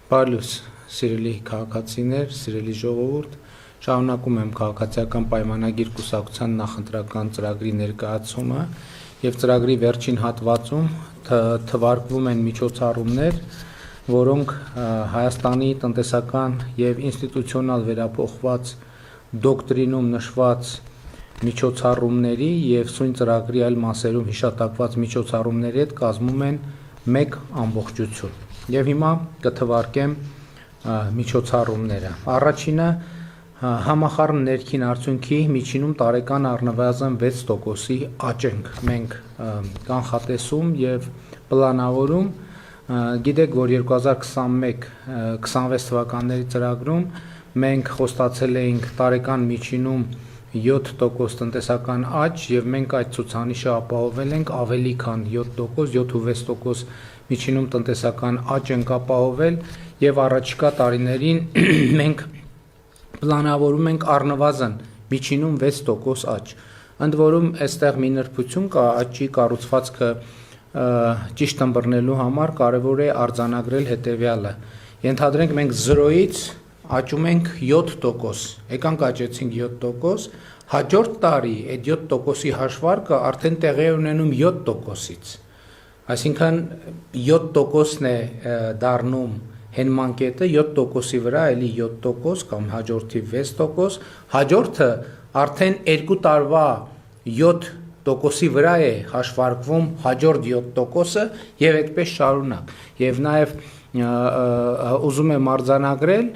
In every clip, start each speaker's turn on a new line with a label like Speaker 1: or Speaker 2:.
Speaker 1: Բարլուս, սիրելի քաղաքացիներ, սիրելի ժողովուրդ, շարունակում եմ քաղաքացիական պայմանագիր կուսակցության նախընտրական ծրագրի ներկայացումը եւ ծրագրի վերջին հատվածում թվարկվում են միջոցառումներ, որոնք Հայաստանի տնտեսական եւ ինստիտուցիոնալ վերափոխված դոկտրինում նշված միջոցառումների եւ սույն ծրագրի այլ մասերում հիշատակված միջոցառումների հետ կազմում են մեկ ամբողջություն։ Եվ հիմա կթվարկեմ միջոցառումները։ Առաջինը համախառն ներքին արդյունքի միջինում տարեկան առնվազն 6%-ի աճ ենք մենք կանխատեսում եւ պլանավորում։ Գիտեք, որ 2021-26 թվականների ծրագրում մենք խոստացել էինք տարեկան միջինում 7% տնտեսական աճ եւ մենք այդ ցուցանիշը ապահովել ենք ավելի քան 7%, 7.6% միջինում տնտեսական աճ ենք ապահովել եւ առաջիկա տարիներին մենք պլանավորում ենք առնվազն միջինում 6% աճ։ Ընդ որում այստեղ մի նրբություն կա, աճի կառուցվածքը ճիշտ ըմբռնելու համար կարևոր է արձանագրել հետեւյալը։ Ենթադրենք մենք 0-ից աճում ենք 7%, եկանք աճեցինք 7%, հաջորդ տարի այդ 7%-ի հաշվարկը արդեն տեղի է ունենում 7%-ից։ Այսինքն 7%-ն է դառնում հենման կետը, 7%-ի վրա էլի 7% կամ հաջորդի 6%, հաջորդը արդեն 2 տարվա 7%-ի վրա է հաշվարկվում հաջորդ 7%-ը եւ այդպես շարունակ։ Եվ նաեւ ուզում եմ արձանագրել,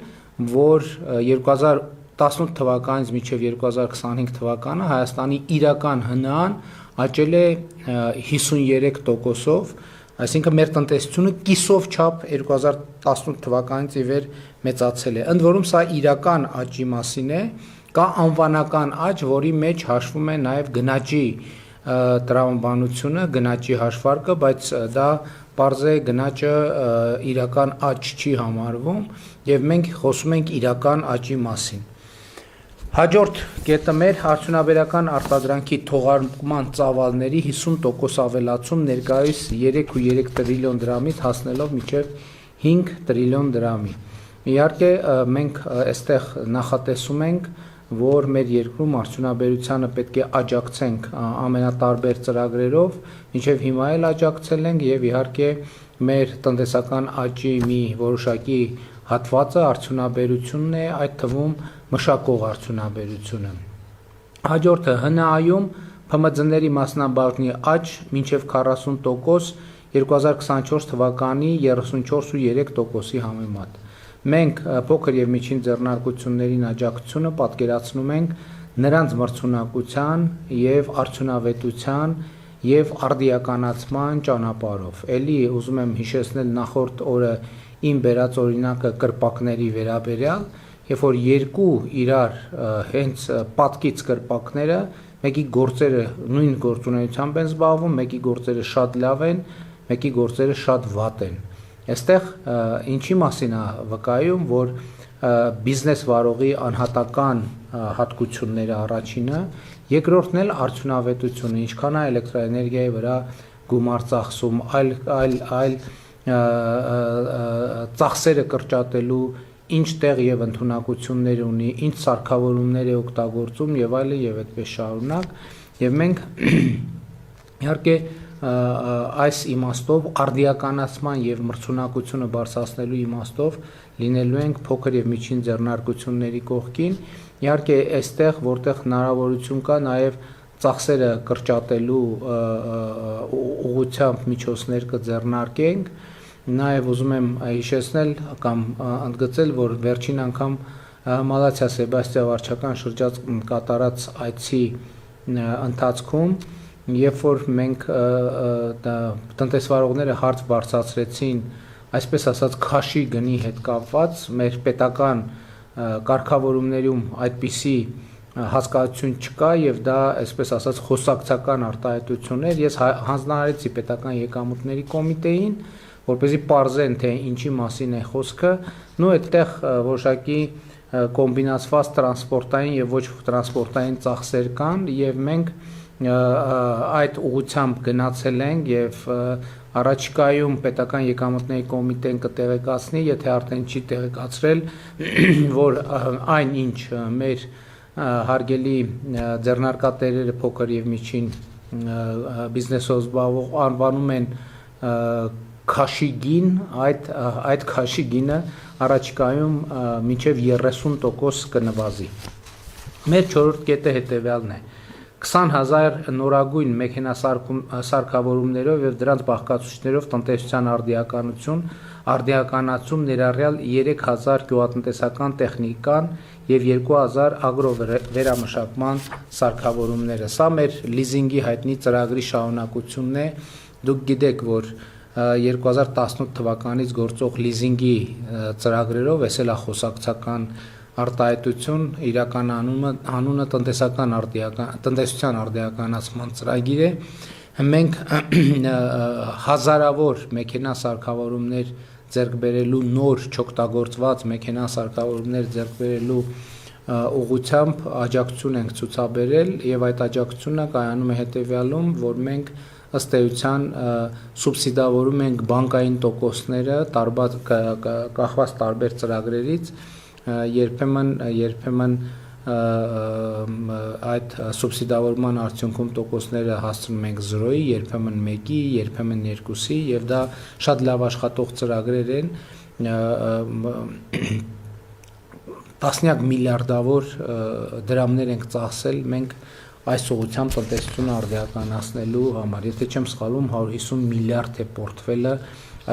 Speaker 1: որ 2018 թվականից մինչև 2025 թվականը Հայաստանի իրական ՀՆԱ-ն աճել է 53%-ով, այսինքն մեր տնտեսությունը կիսով չափ 2018 թվականից ի վեր մեծացել է։ Ընդ որում սա իրական աճի մասին է, կա անվանական աճ, որի մեջ հաշվում է նաև գնաճի տրամաբանությունը, գնաճի հաշվարկը, բայց դա պարզ է գնաճը իրական աճ չի համարվում եւ մենք խոսում ենք իրական աճի մասին։ Հաջորդ կետը մեր արդյունաբերական արտադրանքի թողարկման ծավալների 50% ավելացում ներկայիս 3.3 տրիլիոն դրամից հասնելով մինչև 5 տրիլիոն դրամի։ Իհարկե մենք այստեղ նախատեսում ենք, որ մեր երկրում արդյունաբերությանը պետք է աջակցենք ամենատարբեր ծրագրերով, մինչև հիմա էլ աջակցել ենք եւ իհարկե մեր տնտեսական աճի մի որոշակի հատվածը արդյունաբերությունն է, այդ թվում մշակող արդյունաբերությունը։ Հաջորդը ՀՆԱ-ում ՓՄԶ-ների մասնաբաժնի աճ մինչև 40% 2024 թվականի 34.3%-ի համեմատ։ Մենք փոքր եւ միջին ձեռնարկություններին աջակցությունը պատկերացնում ենք նրանց մրցունակության եւ արդյունավետության եւ արդիականացման ճանապարհով։ Էլի ուզում եմ հիշեցնել նախորդ օրը իմ բերած օրինակը կրպակների վերաբերյալ, երբ որ երկու իրար հենց պատկից կրպակները, մեկի գործերը նույն գործունեությամբ են զբաղվում, մեկի գործերը շատ լավ են, մեկի գործերը շատ վատ են։ Այստեղ ինչի մասին է վկայում, որ բիզնես վարողի անհատական հատկությունները առաջինը, երկրորդն էլ արդյունավետությունը, ինչքան է էլեկտրաէներգիայի վրա գումար ծախսում, այլ ծախսերը կրճատելու ինչ տեղ եւ ընդունակություններ ունի, ինչ սարքավորումներ է օգտագործում եւ այլն եւ այդպես շարունակ, եւ մենք իհարկե այս իմաստով արդիականացման եւ մրցունակությունը բարձրացնելու իմաստով լինելու ենք փոքր եւ միջին ձեռնարկությունների կողքին, իհարկե այստեղ որտեղ հնարավորություն կա նաեւ ծախսերը կրճատելու ուղղությամբ միջոցներ կձեռնարկենք, նաեւ ուզում եմ հիշեցնել կամ ընդգծել, որ վերջին անգամ Մալաթիա Սեբաստիա վարչական շրջած կատարած այցի ընթացքում երբ որ մենք տնտեսվարողները հարց բարձրացրեցին, այսպես ասած քաշի գնի հետ կապված, մեր պետական կարգավորումներում այդպիսի հասկացություն չկա եւ դա այսպես ասած խոսակցական արտահայտություն էր, ես հանձնարարեցի պետական եկամուտների կոմիտեին, որպեսզի պարզեն թե ինչի մասին է խոսքը, նո այդտեղ որոշակի կոմբինացված տրանսպորտային եւ ոչ տրանսպորտային ծախսեր կան եւ մենք այդ ուղղությամբ գնացել ենք եւ առաջիկայում պետական եկամուտների կոմիտեն կտեղեկացնի, եթե արդեն չի տեղեկացրել, որ այն ինչ մեր հարգելի ձեռնարկատերերը փոքր եւ միջին բիզնեսով զբաղվող անվանում են քաշի գին, այդ քաշի գինը առաջիկայում մինչև 30% կնվազի։ Մեր չորրորդ կետը հետևյալն է. 20,000 նորագույն մեքենասարքավորումներով եւ դրանց բաղկացուցիչներով տնտեսության արդիականացում ներառյալ 3,000 գյուղատնտեսական տեխնիկան եւ 2,000 ագրովերամշակման սարքավորումները։ Սա մեր լիզինգի հայտնի ծրագրի շարունակությունն է։ Դուք գիտեք, որ 2018 թվականից գործող լիզինգի ծրագրերով էսել է խոսակցական արտահայտություն, իրական անունը տնտեսության արդիականացման ծրագիր է։ Մենք հազարավոր մեքենա սարքավորումներ ձեռք բերելու, նոր չօգտագործված մեքենա սարքավորումներ ձեռք բերելու ուղղությամբ աջակցություն ենք ցուցաբերել եւ այդ աջակցությունը կայանում է հետեւյալում, որ մենք ըստ էության սուբսիդավորում ենք բանկային տոկոսները կախված տարբեր ծրագրերից, երբեմն այդ սուբսիդավորման արդյունքում տոկոսները հասցնում ենք 0-ի, երբեմն 1-ի, երբեմն 2-ի եւ դա շատ լավ աշխատող ծրագրեր են, տասնյակ միլիարդավոր դրամներ ենք ծախսել մենք այս ուղղությամբ տնտեսությունը արդիականացնելու համար, եթե չեմ սխալվում 150 միլիարդ է պորտֆելը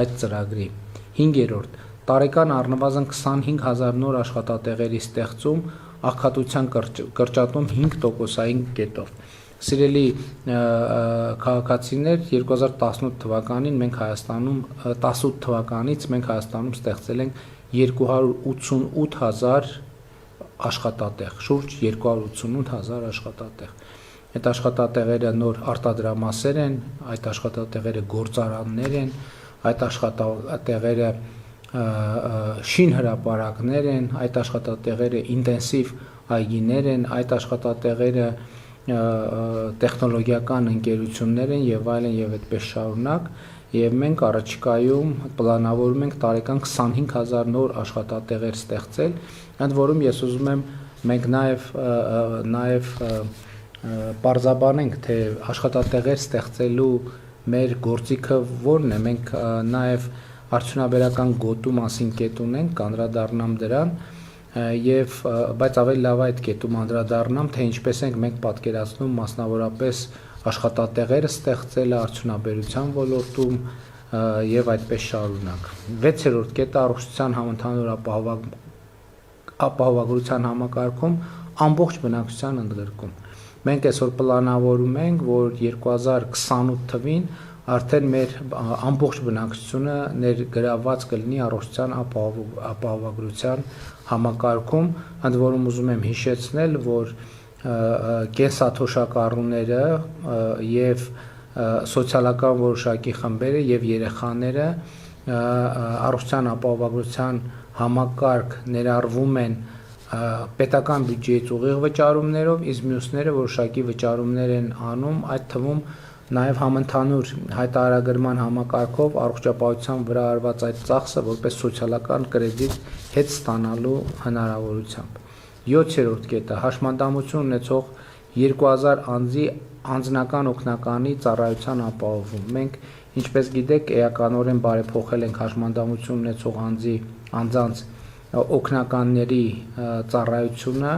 Speaker 1: այդ ծրագրի։ 5-րդ տարեկան առնվազն 25,000 նոր աշխատատեղերի ստեղծում, աղքատության կրճատում 5%-ային կետով։ Սիրելի քաղաքացիներ, 2018 թվականին մենք Հայաստանում 18 թվականից մենք Հայաստանում ստեղծել ենք 288,000 աշխատատեղ, շուրջ 288,000 աշխատատեղ։ Այդ աշխատատեղերը նոր արտադրամասեր են, այդ աշխատատեղերը գործարաններ են, այդ աշխատատեղերը շինհրապարակներ են, այդ աշխատատեղերը ինտենսիվ այգիներ են, այդ աշխատատեղերը տեխնոլոգիական ընկերություններ են եւ այլն եւ այդպես շարունակ, եւ մենք առաջիկայում պլանավորում ենք տարեկան 25,000 նոր աշխատատեղեր ստեղծել, ընդ որում ես ուզում եմ մենք նաեւ պարզաբանենք, թե աշխատատեղեր ստեղծելու մեր գործիքը որն է, մենք նաեւ արդյունաբերական գոտու մասին կետ ունենք, կանդրադառնամ դրան, բայց ավելի լավ այդ կետում անդրադառնամ, թե ինչպես ենք մենք պատկերացնում մասնավորապես աշխատատեղերը ստեղծելը արդյունաբերության ոլորտում եւ այդպես շարունակ։ 6-րդ կետը առողջության համընդհանուր ապահովագրության համակարգում ամբողջ բնակչության ընդգրկում։ Մենք այսօր պլանավորում ենք, որ 2028 թվին արդեն մեր ամբողջ բնակչությունը ներգրավված կլինի առողջության ապահովագրության համակարգում, ընդ որում ուզում եմ հիշեցնել, որ կենսաթոշակառուները եւ սոցիալական որոշակի խմբերը եւ երեխաները առողջության ապահովագրության համակարգ ներառվում են պետական բյուջեից ուղիղ վճարումներով, իսկ մյուսները որոշակի վճարումներ են անում, այդ թվում նաև համընդհանուր հայտարարագրման համակարգով առողջապահության վրա արված այդ ծախսը որպես սոցիալական կրեդիտ հետ ստանալու հնարավորությամբ։ 7-րդ կետը հաշմանդամություն ունեցող 2000 անձի անձնական օգնականի ծառայության ապահովում։ Մենք, ինչպես գիտեք, էականորեն բարեփոխել ենք հաշմանդամություն ունեցող անձանց օգնականների ծառայությունը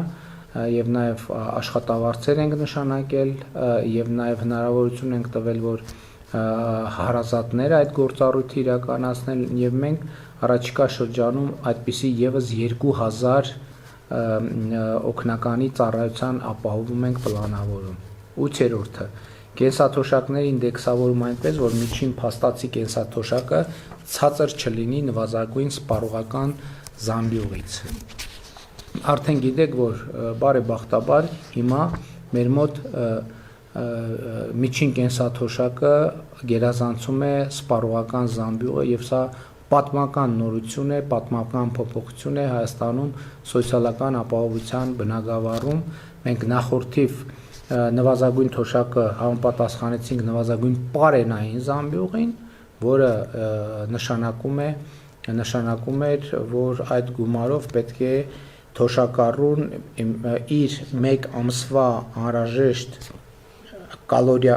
Speaker 1: եւ նաեւ աշխատավարձեր ենք նշանակել եւ նաեւ հնարավորություն ենք տվել, որ հարազատները այդ գործառույթը իրականացնեն եւ մենք առաջիկա շրջանում այդպիսի եւս 2000 օգնականի ծառայության ապահովում ենք պլանավորում։ 8-րդը կենսաթոշակների ինդեքսավորում այնպես, որ միջին փաստացի կենսաթոշակը ցածր չլինի նվազագույն սպառողական զամբյուղից։ Արդեն գիտեք, որ բարեբախտաբար հիմա մեր մոտ միջին կենսաթոշակը գերազանցում է սպառողական զամբյուղը եւ սա պատմական նորություն է, պատմական փոփոխություն է Հայաստանում սոցիալական ապահովության բնագավառում։ Մենք նախորդիվ նվազագույն թոշակը համապատասխանեցինք նվազագույն պարենային զամբյուղին, որը նշանակում էր, որ այդ գումարով պետք է թոշակառուն իր մեկ ամսվա անհրաժեշտ կալորիա,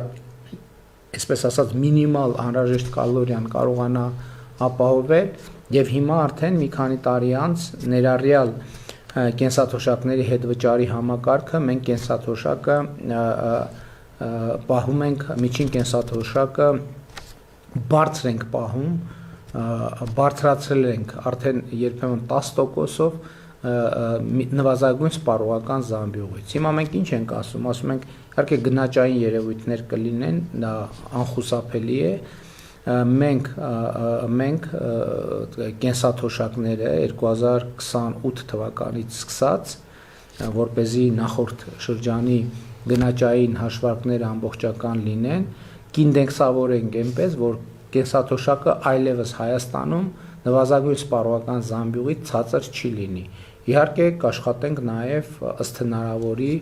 Speaker 1: այսպես ասած մինիմալ անհրաժեշտ կալորիան կարողանա ապահովել, եւ հիմա արդեն մի քանի տարի անց ներառյալ կենսաթոշակների հետ վճարի համակարգը մենք կենսաթոշակը պահում ենք, միջին կենսաթոշակը բարձր ենք պահում, բարձրացրել ենք արդեն երբեմն 10%-ով նվազագույն սպառողական զամբյուղից։ Հիմա մենք ինչ ենք ասում ենք, իհարկե գնաճային երևույթներ կլինեն, դա անխուսափելի է, մենք կենսաթոշակները 2028 թվականից սկսած, որպեսզի նախորդ շրջանի գնաճային հաշվարկները ամբողջական լինեն, կինդեքսավորենք այնպես, որ կենսաթոշակը այլևս Հայաստանում նվազագույն սպառողական զամբյուղից ցածր չի լինի։ Իհարկե կաշխատենք նաև ըստ հնարավորի,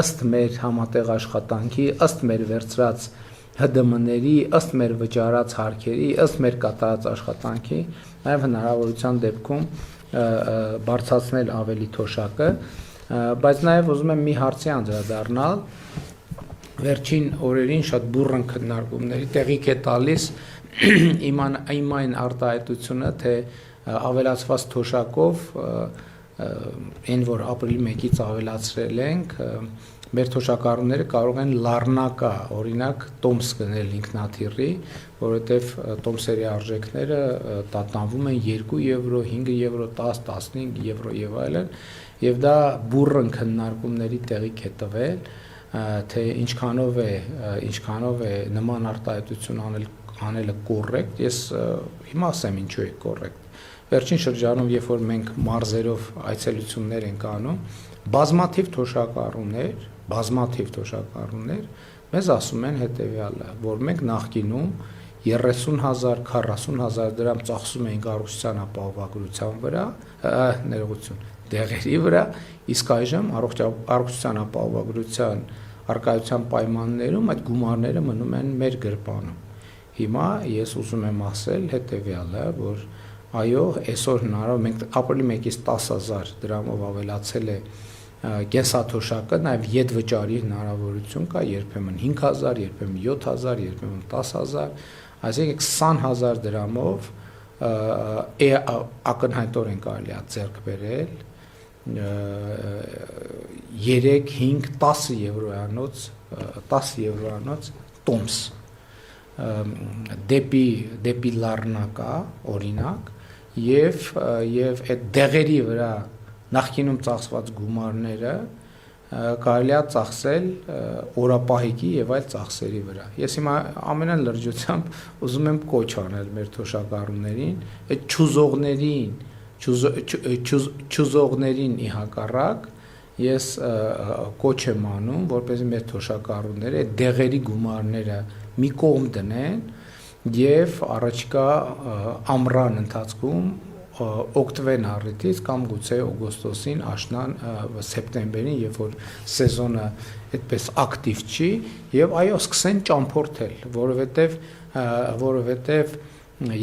Speaker 1: ըստ մեր համատեղ աշխատանքի, ըստ մեր վերցրած ՀԴՄ-ների, ըստ մեր վճարած հարկերի, ըստ մեր կատարած աշխատանքի, նաև հնարավորության դեպքում բարձրացնել ավելի թոշակը, բայց նաև ուզում եմ մի հարցի անդրադառնալ, վերջին օրերին շատ բուռն քննարկումների տեղիք է տալիս իմ այն արտահայտությունը, թե ավելացված թոշակով այն, որ ապրիլի 1-ից ավելացրել ենք, մեր թոշակառուները կարող են լառնակա, օրինակ, տոմս գնել ինքնաթիռի, որովհետև տոմսերի արժեքները տատանվում են 2 եվրո, 5 եվրո, 10, 15 եվրո եւ այլն, եւ դա բուռն քննարկումների տեղիք է տվել, թե ինչքանով է նման արտահայտություն անելը կոռեկտ, ես հիմա ասեմ ինչու է կոռեկտ։ Վերջին շրջանում, երբ որ մենք մարզերով այցելություններ ենք անում, բազմաթիվ թոշակառուներ մեզ ասում են հետևյալը, որ մենք նախկինում 30,000, 40,000 դրամ ծախսում էինք առողջության ապահովագրության վրա, դեղերի վրա, իսկ այժմ առողջության ապահովագրության առկայության պայմաններում այդ գումարները մնում են մեր գրպանում։ Հիմա ես ուզում եմ ասել հետևյալը, որ այո, այսօր հնարավոր մենք ապրիլի 1-ից 10,000 դրամով ավելացել է կենսաթոշակը, նաև ետ վճարի հնարավորություն կա, երբեմն 5,000, երբեմն 7,000, երբեմն 10,000, այսինքն 20,000 դրամով ակնհայտորեն կարելի է ձեռք բերել 3, 5, 10 եվրոյանոց տոմս դեպի լառնակա, օրինակ, եւ այդ դեղերի վրա նախկինում ծախսված գումարները կարելի է ծախսել օրապահիկի եւ այլ ծախսերի վրա։ Ես հիմա ամենալրջությամբ ուզում եմ կոչ անել մեր թոշակառուներին, այդ չուզողներին ի հակառակ ես կոչ եմ անում, որպեսզի մեր թոշակառուները այդ դեղերի գումարները մի կողմ դնեն եւ առաջիկա ամռան ընթացքում օգտվեն առիթից կամ գուցե օգոստոսին, աշնան, սեպտեմբերին, երբ որ սեզոնը այդպես ակտիվ չի, եւ այո, սկսեն ճամփորդել, որովհետեւ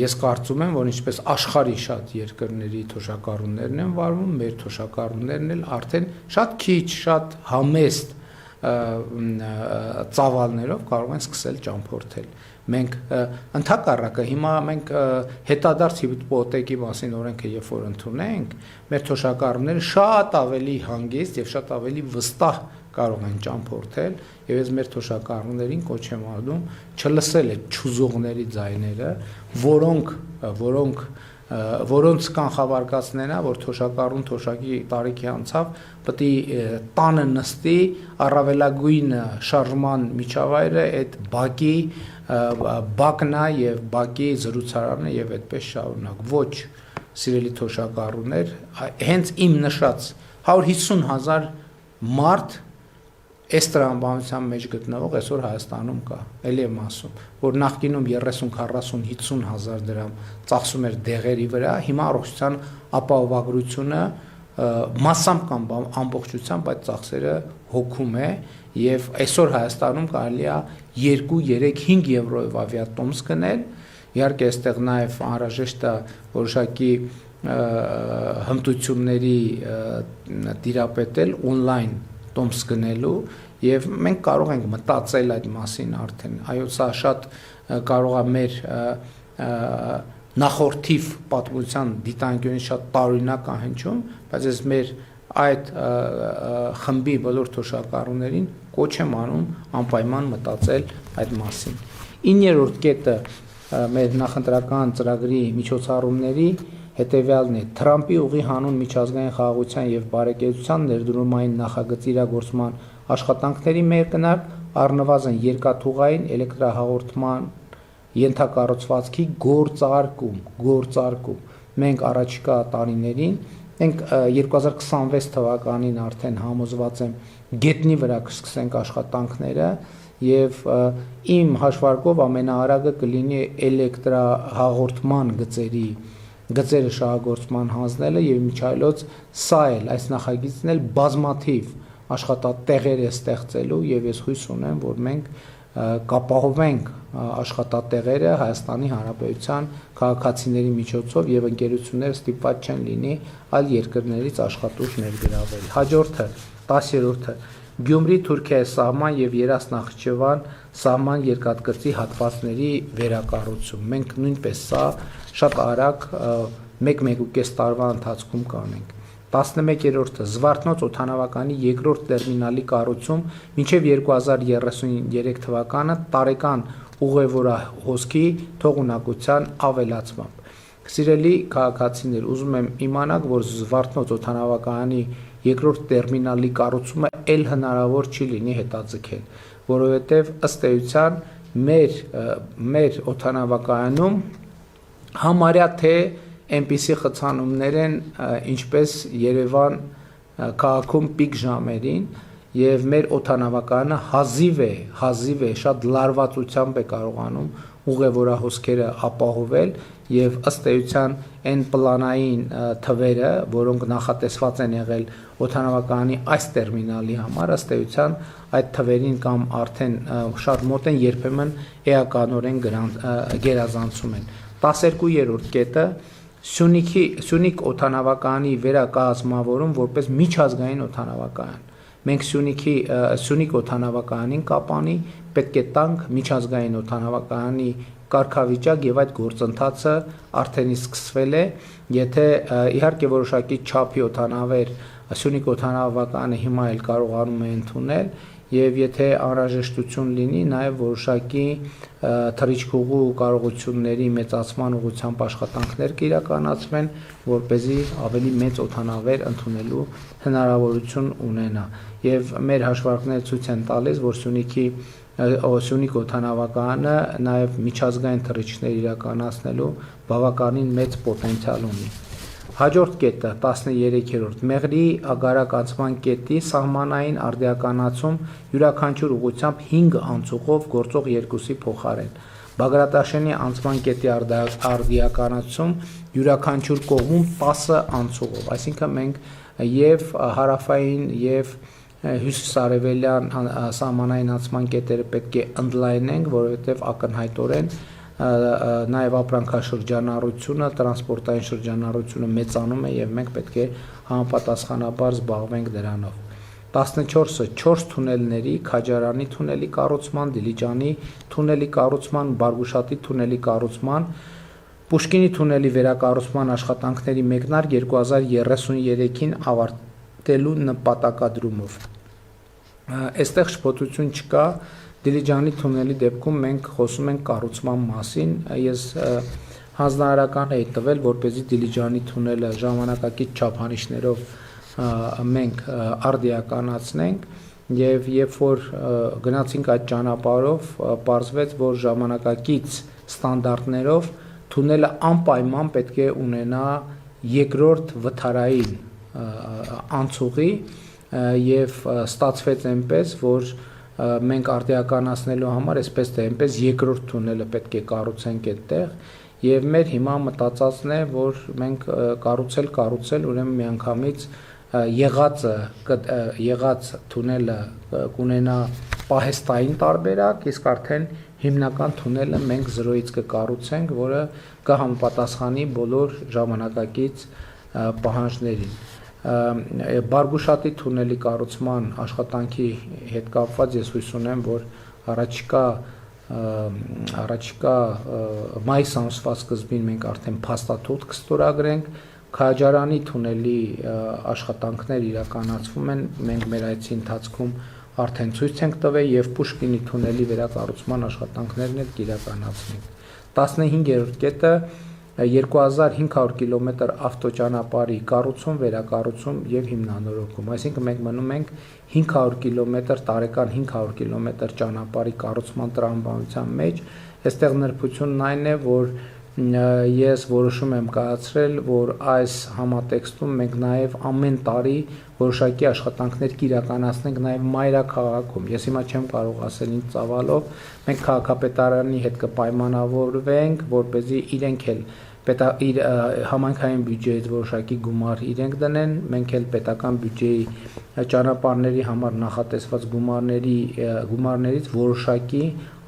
Speaker 1: ես կարծում եմ, որ ինչպես աշխարհի շատ երկրների թոշակառուներն են վարվում, մեր թոշակառուներն էլ արդեն շատ քիչ, շատ համեստ ծավալներով կարող են սկսել ճամփորդել։ Մենք ընդհակառակը հիմա մենք հետադարձ հիպոթեկի մասին օրենքը երբ որ ընդունենք, մեր թոշակառուները շատ ավելի հանգիստ եւ շատ ավելի վստահ կարող են ճամփորդել, եւ ես մեր թոշակառուներին կոչ եմ անում չլսել այդ չուզողների ձայները, որոնց կանխավարկածն է, որ թոշակառուն թոշակի տարիքի անցավ պետք է տանը նստի, առավելագույն շարժման միջավայրը այդ բակն է եւ բակի զրուցարանն է եւ այդպես շարունակ։ Ոչ, սիրելի թոշակառուներ, հենց իմ նշած 150,000 մարդ այս տրամաբանության մեջ գտնվող այսօր Հայաստանում կա, էլի եմ ասում, որ նախկինում 30, 40, 50,000 դրամ ծախսում էր դեղերի վրա, հիմա առողջության ապահովագրությունը massամբ կամ ամբողջությամբ այդ ծախսերը հոգում է եւ այսօր Հայաստանում կարելի է 2, 3, 5 եվրոյով ավիատոմս գնել իհարկե այստեղ նաև անհրաժեշտ է որոշակի հմտությունների տիրապետել on-line տոմս գնելու եւ մենք կարող ենք մտածել այդ մասին արդեն այո սա շատ կարող է մեր նախորդիվ պատմության դիտանկյունից շատ տարօրինակ է հնչում, բայց ես մեր այդ խմբի բոլոր թոշակառուներին կոչ եմ անում անպայման մտածել այդ մասին։ 9-րդ կետը մեր նախընտրական ծրագրի միջոցառումների հետևյալն է. Թրամփի ուղի հանուն միջազգային խաղաղության եւ բարեկեցության ներդրումային նախագծի իրագործման աշխատանքների մեկնարկ առնվազն երկաթուղային էլեկտրահաղորդման ենթակառուցվածքի գործարկում։ Մենք առաջիկա տարիներին, մենք 2026 թվականին արդեն համոզված եմ գետնի վրա կսկսենք աշխատանքները եւ իմ հաշվարկով ամենաարագը կլինի էլեկտրահաղորդման գծերը շահագործման հանձնելը եւ միջայլոց սա էլ այս նախագիծն էլ բազմաթիվ աշխատատեղեր է ստեղծելու եւ ես հույս ունեմ, որ մենք կապահովենք աշխատատեղերը Հայաստանի Հանրապետության քաղաքացիների միջոցով եւ ընկերությունները ստիպված չեն լինի այլ երկրներից աշխատուժ ներգրավել։ Հաջորդը 10-րդը Գյումրի-Թուրքիայի սահման եւ Երաս-Նախճեվան սահման երկաթգծի հատվածների վերակառուցում։ Մենք նույնպես սա շատ արագ 1-1.5 տարվա ընթացքում կանենք։ 11-րդը Զվարթնոց օդանավականի երկրորդ տերմինալի կառուցում մինչև 2033 թվականը տարեկան ուղևորահոսքի թողունակության ավելացմամբ։ Սիրելի քաղաքացիներ, ուզում եմ իմանաք, որ Զվարթնոց օդանավականի երկրորդ տերմինալի կառուցումը ել հնարավոր չի լինի հետաձգել, որովհետև ըստ էության մեր օդանավակայանում համարյա թե այնպիսի խցանումներ են, ինչպես Երևան քաղաքում պիկ ժամերին եւ մեր օդանավակայանը հազիվ է շատ լարվածությամբ է կարողանում ուղևորահոսքերը ապահովել եւ ըստ էության այն պլանային թվերը, որոնք նախատեսված են եղել օդանավակայանի այս տերմինալի համար, ըստ էության այդ թվերին կամ արդեն շատ մոտ են երբեմն էականորեն գերազանցում են։ 12-րդ կետը Սյունիք օդանավակայանի վերակազմավորում որպես միջազգային օդանավակայան։ Մենք Սյունիք օդանավակայանին կապանի պետք է տանք միջազգային օդանավակայանի կարգավիճակ եւ այդ գործընթացը արդեն սկսվել է, եթե իհարկե որոշակի չափի օդանավեր Սյունիք օդանավակայանը հիմա էլ կարողանում է ընդունել եւ եթե անհրաժեշտություն լինի նաեւ որոշակի թռիչքուղու կարողությունների մեծացման ուղղությամբ աշխատանքներ կիրականացվեն, որ เป զի ավելի մեծ օդանավեր ընդունելու հնարավորություն ունենա եւ մեր հաշվարկները ցույց են տալիս, որ Սյունիք օդանավակայանը նաեւ միջազգային թռիչքներ իրականացնելու բավականին մեծ պոտենցիալ ունի։ Հաջորդ կետը 13-րդ Մեղրի ագարակ անցման կետի սահմանային արդիականացում յուրաքանչյուր ուղղությամբ 5 անցուղով գործող 2-ի փոխարեն։ Բագրատաշենի անցման կետի արդիականացում յուրաքանչյուր կողմում 10 անցուղով, այսինքն մենք եւ հարավային եւ հյուսիսարևելյան սահմանային անցման կետերը պետք է ընդլայնենք, որովհետեւ ակնհայտորեն նաև ապրանքաշրջանառությունը, տրանսպորտային շրջանառությունը մեծանում է եւ մենք պետք է համապատասխանաբար զբաղվենք դրանով։ 14-ը 4 թունելների, Քաջարանի թունելի կառուցման, Դիլիջանի թունելի կառուցման, Բարգուշատի թունելի կառուցման, Պուշկինի թունելի վերակառուցման աշխատանքների մեկնարկ 2033-ին ավարտելու նպատակադրումով։ Այստեղ շփոթություն չկա։ Դիլիջանի թունելի դեպքում մենք խոսում ենք կառուցման մասին, ես հանձնարարական էի տվել, որպեսզի Դիլիջանի թունելը ժամանակակից չափանիշներով մենք արդիականացնենք եւ երբ որ գնացինք այդ ճանապարհով, պարզվեց, որ ժամանակակից ստանդարտներով թունելը անպայման պետք է ունենա երկրորդ վթարային անցուղի եւ ստացվեց այնպես, որ մենք արդիականացնելու համար այսպես թե այնպես երկրորդ թունելը պետք է կառուցենք այդտեղ եւ մեր հիմա մտածածն է, որ մենք կառուցել, ուրեմն միանգամից եղած թունելը կունենա պահեստային տարբերակ, իսկ արդեն հիմնական թունելը մենք 0-ից կկառուցենք, որը կհամապատասխանի բոլոր ժամանակակից պահանջներին։ Բարգուշատի թունելի կառուցման աշխատանքի հետ կապված ես հույս ունեմ, որ առաջիկա մայիս ամսվա սկզբին մենք արդեն փաստաթուղթ կստորագրենք, Քաջարանի թունելի աշխատանքներ իրականացվում են, մենք մեր այցի ընթացքում արդեն ցույց ենք տվել եւ Պուշկինի թունելի վերակառուցման աշխատանքներն էլ կիրականացնենք։ 15-րդ կետը 2500 կիլոմետր ավտոճանապարհի կառուցում, վերակառուցում եւ հիմնանորոգում, այսինքն մենք մնում ենք 500 կիլոմետր տարեկան 500 կիլոմետր ճանապարհի կառուցման տրամաբանության մեջ, այստեղ նրբությունն այն է, որ ես որոշում եմ կայացրել, որ այս համատեքստում մենք նաև ամեն տարի որոշակի աշխատանքներ կիրականացնենք նաև մայրաքաղաքում։ Ես հիմա չեմ կարող ասել ինձ ծավալով, մենք քաղաքապետարանի հետ կպայմանավորվենք, որպեսզի իրենք էլ իր համայնքային բյուջեից որոշակի գումար իրենք դնեն, մենք էլ պետական բյուջեի ճանապարհների համար նախատեսված գումարներից որոշակի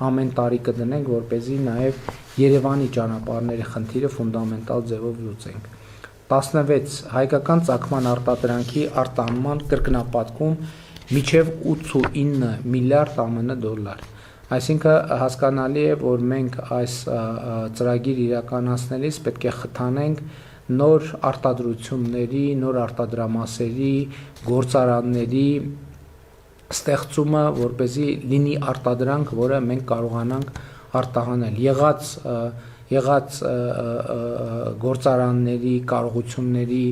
Speaker 1: ամեն տարի կդնենք, որպեսզի նաև Երևանի ճանապարհների խնդիրը ֆունդամենտալ ձևով լուծենք։ 16 հայկական ծագման արտադրանքի արտահանման կրկնապատկում մինչև 89 միլիարդ ԱՄՆ դոլար։ Այսինքն հասկանալի է, որ մենք այս ծրագիր իրականացնելիս պետք է խթանենք նոր արտադրությունների, նոր արտադրամասերի, գործարանների ստեղծումը, որպեսզի լինի արտադրանք, որը մենք կարողանանք արտահանել։ Եղած գործարանների, կարողությունների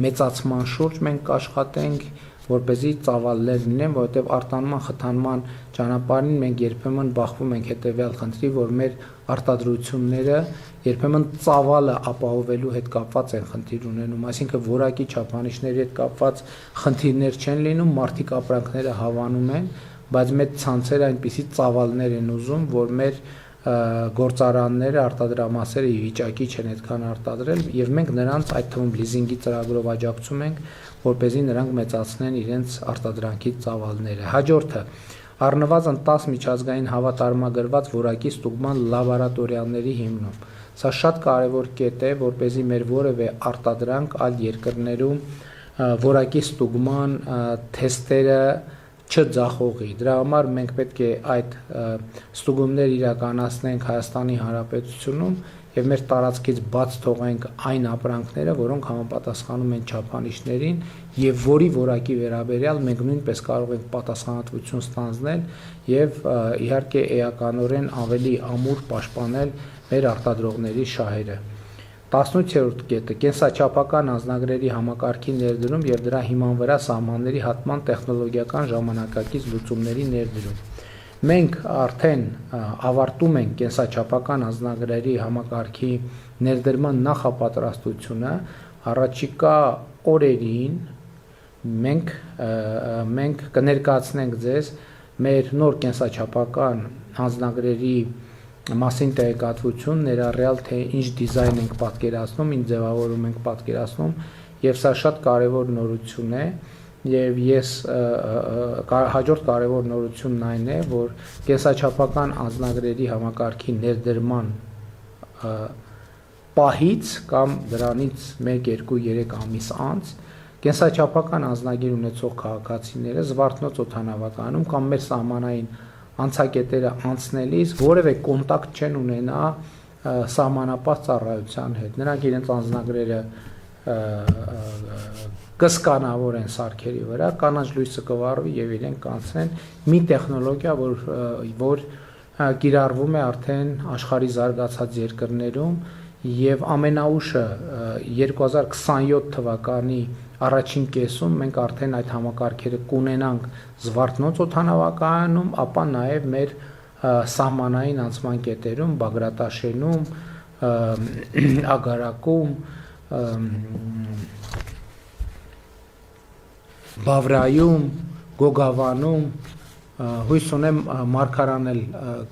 Speaker 1: մեծացման շուրջ մենք կաշխատենք, որպեսզի ծավալներ լինեն, որովհետև արտահանման խթանման ճանապարհին մենք երբեմն բախվում ենք հետևյալ խնդրի, որ մեր արտադրությունները երբեմն ծավալը ապահովելու հետ կապված են խնդիր ունենում, այսինքն որակի չափանիշների հետ կապված խնդիրներ չեն լինում, մարդիկ ապրանքները հավանում են, բայց մեծ ցանցերը այնպիսի ծավալներ են ուզում, որ մեր գործարանները, արտադրամասերը ի վիճակի չեն այդքան արտադրել եւ մենք նրանց այդ թվում լիզինգի ծրագրով աջակցում ենք, որպեսզի նրանք մեծացնեն իրենց արտադրանքի ծավալները։ Հաջորդը առնվազն 10 միջազգային հավատարմագրված որակի ստուգման լաբորատորիաների հիմնում։ Սա շատ կարևոր կետ է, որպեսզի մեր որևէ արտադրանք այլ երկրներում որակի ստուգման թեստերը չձախողի։ Դրա համար մենք պետք է այդ ստուգումներ իրականացնենք Հայաստանի Հանրապետությունում եւ մեր տարածքից բաց թողենք այն ապրանքները, որոնք համապատասխանում են չափանիշներին եւ որի որակի վերաբերյալ մենք նույնպես կարող ենք պատասխանատվություն ստանձնել եւ իհարկե էականորեն ավելի ամուր պաշտպանել մեր արտադրողների շահերը։ 18-րդ կետը կենսաչափական անձնագրերի համակարգի ներդրում եւ դրա հիման վրա սահմանների հատման տեխնոլոգիական ժամանակակից լուծումների ներդրում։ Մենք արդեն ավարտում ենք կենսաչափական անձնագրերի համակարգի ներդրման նախապատրաստությունը, առաջիկա օրերին մենք կներկայացնենք ձեզ մեր նոր կենսաչափական անձնագրերի մասին տեղեկատվություն, ներառյալ թե ինչ դիզայն ենք պատկերացնում, ինչ ձևավորում ենք պատկերացնում, եւ սա շատ կարեւոր նորություն է, եւ ես հաջորդ կարեւոր նորությունն այն է, որ կենսաչափական անձնագրերի համակարգի ներդրման պահից կամ դրանից 1, 2, 3 ամիս անց կենսաչափական անձնագիր ունեցող քաղաքացիները Զվարթնոց օդանավականում կամ մեր սահմանային անցակետերը անցնելիս որևէ կոնտակտ չեն ունենա սահմանապահ ծառայության հետ։ Նրանք իրենց անձնագրերը կսկանավորեն սարքերի վրա, կանաչ լույսը կվառվի եւ իրենք կանցնեն մի տեխնոլոգիա, որ կիրառվում է արդեն աշխարհի զարգացած երկրներում եւ ամենաուշը 2027 թվականի առաջին կեսում մենք արդեն այդ համակարգերը կունենանք Զվարթնոց օդանավակայանում, ապա նաև մեր սահմանային անցման կետերում, Բագրատաշենում, Ագարակում, Բավրայում, Գոգավանում, հույս ունեմ մարգարան էլ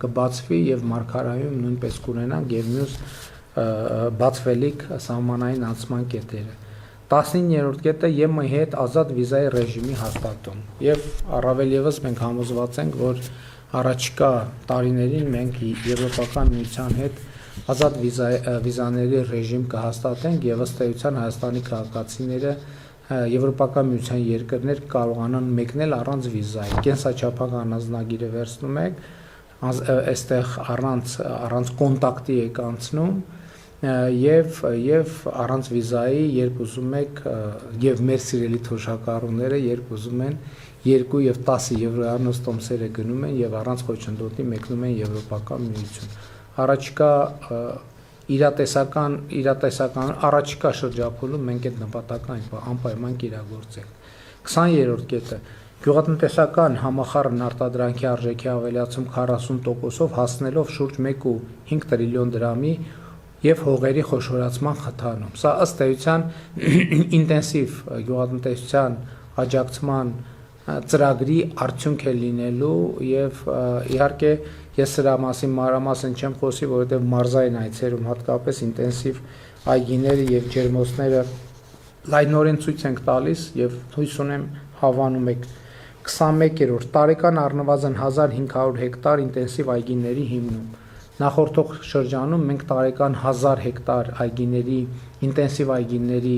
Speaker 1: կբացվի եւ մարգարայում նույնպես կունենանք եւ մյուս բացվելիք սահմանային անցման կետերը։ 19-րդ կետը ԵՄ-ի հետ ազատ վիզայի ռեժիմի հաստատում եւ առավել եւս մենք համոզված ենք, որ առաջիկա տարիներին մենք Եվրոպական միության հետ ազատ վիզաների ռեժիմ կհաստատենք եւ ըստ էության Հայաստանի քաղաքացիները Եվրոպական միության երկրներ կարողանան մեկնել առանց վիզայի։ Կենսաչափական անձնագիրը վերցնում եք, այստեղ առանց կոնտակտի եք անցնում եւ առանց վիզայի, երբ ուզում եք, եւ մեր սիրելի թոշակառուները, երբ ուզում են 2 եւ 10 եվրոյանոց տոմսերը գնում են եւ առանց խոչընդոտի մեկնում են Եվրոպական միություն։ Առաջիկա իրատեսական առաջիկա շրջափուլում մենք այդ նպատակը անպայման կիրագործենք։ 20-րդ կետը գյուղատնտեսական համախառն արտադրանքի արժեքի ավելացում 40%-ով հասնելով շուրջ 1.5 տրիլիոն դրամի եւ հողերի խոշորացման խթանում։ Սա ըստ էության ինտենսիվ գյուղատնտեսության աջակցման ծրագրի արդյունք է լինելու եւ իհարկե ես սրա մասին մանրամասն չեմ խոսի, որովհետեւ մարզային այցերում հատկապես ինտենսիվ այգիները եւ ջերմոցները լայնորեն ցույց ենք տալիս եւ հույս ունեմ հավանում եք 21-րդ տարեկան առնվազն 1500 հեկտար ինտենսիվ այգիների հիմնում։ Նախորդող շրջանում մենք տարեկան 1000 հեկտար այգիների ինտենսիվ այգիների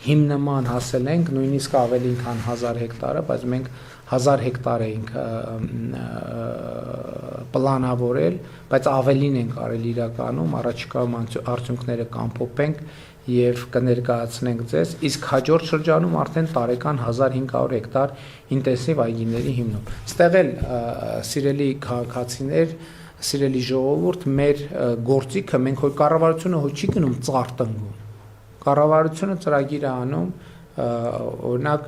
Speaker 1: հիմնման հասել ենք, նույնիսկ ավելին քան 1000 հեկտարը, բայց մենք 1000 հեկտար էինք պլանավորել, բայց ավելին ենք արել իրականում, առաջիկայում արդյունքները կամփոփենք եւ կներկայացնենք ձեզ, իսկ հաջորդ շրջանում արդեն տարեկան 1500 հեկտար ինտենսիվ այգիների հիմնում։ Ստեղ էլ սիրելի քաղաքացիներ, սիրելի ժողովուրդ, մեր գործիքը մենք հոյ կառավարությունը հոյ չի գնում ծառ տնկում։ Կառավարությունը ծրագիր է անում, օրինակ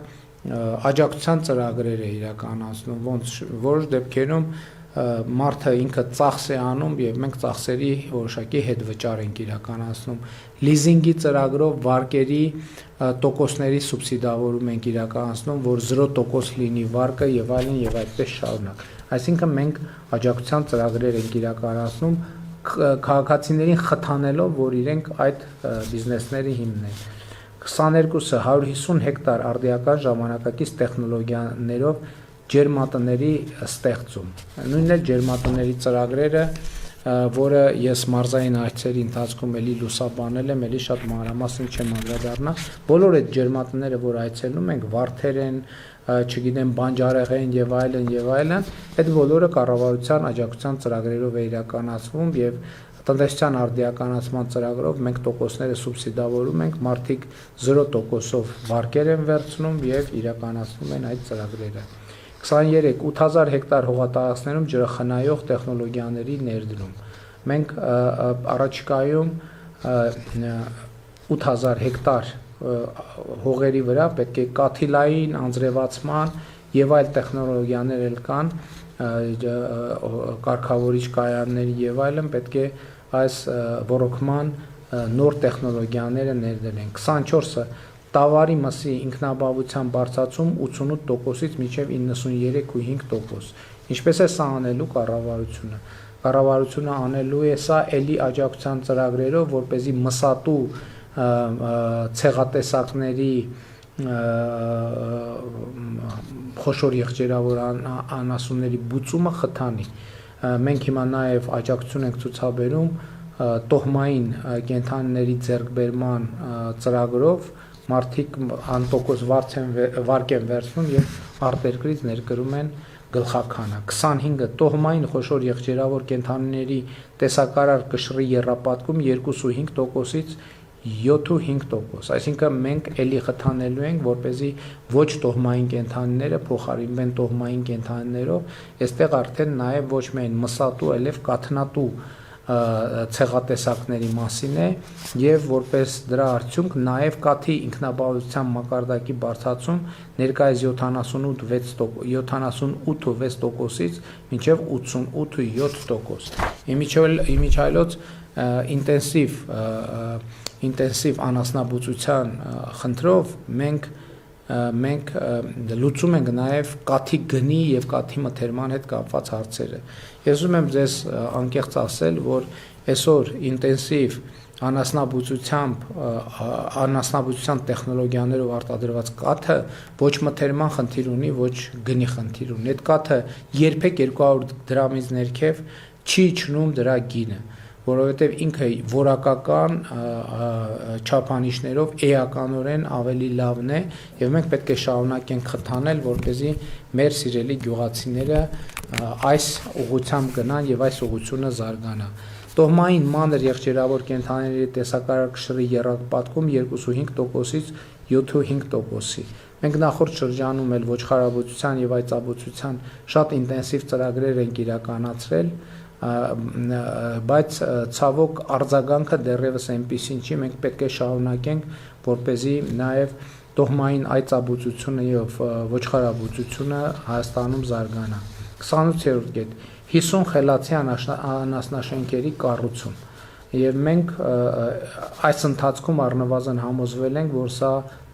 Speaker 1: աջակցության ծրագրեր է իրականացնում, ոնց որոշ դեպքերում մարդը ինքը ծախս է անում եւ մենք ծախսերի որոշակի հետվճար ենք իրականացնում։ Լիզինգի ծրագրով վարկերի տոկոսների սուբսիդավորում ենք իրականացնում, որ 0% լինի վարկը եւ այլն եւ այդպես շարունակ։ Այսինքն մենք աջակցության ծրագրեր ենք իրականացնում քաղաքացիներին խթանելով, որ իրենք այդ բիզնեսների հիմնեն։ 22-ը 150 հեկտար արդիական ժամանակակից տեխնոլոգիաներով ջերմատների ստեղծում։ Նույնն էլ ջերմատների ծրագրերը, որը ես մարզային այցերի ընթացքում էլի լուսաբանել եմ, էլի շատ մանրամասն չեմ անդրադառնա։ Բոլոր այդ ջերմատները, որ այցելում ենք, վարդեր են, չգիտեմ, բանջարեղեն եւ այլն, այդ բոլորը կառավարության աջակցության ծրագրերով է իրականացվում եւ տնտեսության արդիականացման ծրագրով մենք տոկոսները սուբսիդավորում ենք, մարդիկ 0%-ով վարկեր են վերցնում եւ իրականացնում են այդ ծրագրերը։ 23 8000 հեկտար հողատարածքներում ջրախնայող տեխնոլոգիաների ներդրում։ Մենք առաջիկայում 8000 հեկտար հողերի վրա պետք է կաթիլային անձրևացման եւ այլ տեխնոլոգիաներ էլ կան, կարգավորիչ կայաններ եւ այլն, պետք է այս ռոռոկման նոր տեխնոլոգիաները ներդրենք։ 24-ը տավարի մսի ինքնաբավության բարձրացում 88%-ից մինչև 93.5%։ Ինչպես է սա անելու կառավարությունը։ Կառավարությունը անելու է սա էլի աջակցության ծրագրերով, որպեսզի մսատու ցեղատեսակների խոշոր եղջերավոր անասունների բուծումը խթանի։ Մենք հիմա նաև աջակցություն ենք ցուցաբերում տոհմային կենդանիների ձեռքբերման ծրագրով, մարդիկ անտոկոս վարկ են վերցնում եւ արտերկրից ներկրում են գլխականը։ 25-ը տոհմային խոշոր եղջերավոր կենդանիների տեսակարար կշռի եռապատկում 2.5%-ից 7.5%, այսինքն մենք էլի խթանելու ենք, որպեսզի ոչ տոհմային կենդանիները փոխարինվեն տոհմային կենդանիներով, այստեղ արդեն նաև ոչ միայն մսատու, այլև կաթնատու ցեղատեսակների մասին է եւ որպես դրա արդյունք նաև կաթի ինքնաբավության մակարդակի բարձրացում ներկայիս 78.6%-ից մինչև 88.7%։ Իմիջիայլոց ինտենսիվ անասնաբուծության խնդրով մենք լուծում ենք նաև կաթի գնի եւ կաթի մթերման հետ կապված հարցերը։ Ես ուզում եմ ձեզ անկեղծ ասել, որ այսօր ինտենսիվ անասնաբուծության տեխնոլոգիաներով արտադրված կաթը ոչ մթերման խնդիր ունի, ոչ գնի խնդիր ունի։ Այդ կաթը երբեք 200 դրամից ներքև չի իջնում դրա գինը, որովհետև ինքը որակական չափանիշներով էականորեն ավելի լավն է, եւ մենք պետք է շարունակենք խթանել, որպեսզի մեր սիրելի գյուղացիները այս ուղղությամբ գնան եւ այս ուղղությունը զարգանա։ Տոհմային մանր եղջերավոր կենդանիների տեսակարարքշռի եռապատկում 2.5%-ից 7.5%-ի։ Մենք նախորդ շրջանում էլ ոչխարաբուծության եւ այծաբուծության շատ ինտենսիվ ծրագրեր ենք իրականացրել, բայց ցավոք արձագանքը դեռևս այնպիսին չի, մենք պետք է շարունակենք, որպեսզի նաեւ տոհմային այծաբուծությունը եւ ոչխարաբուծությունը Հայաստանում զարգանա։ 28-րդ կետ 50 խելացի անասնաշենքերի կառուցում, եւ մենք այս ընթացքում առնվազն համոզվել ենք, որ սա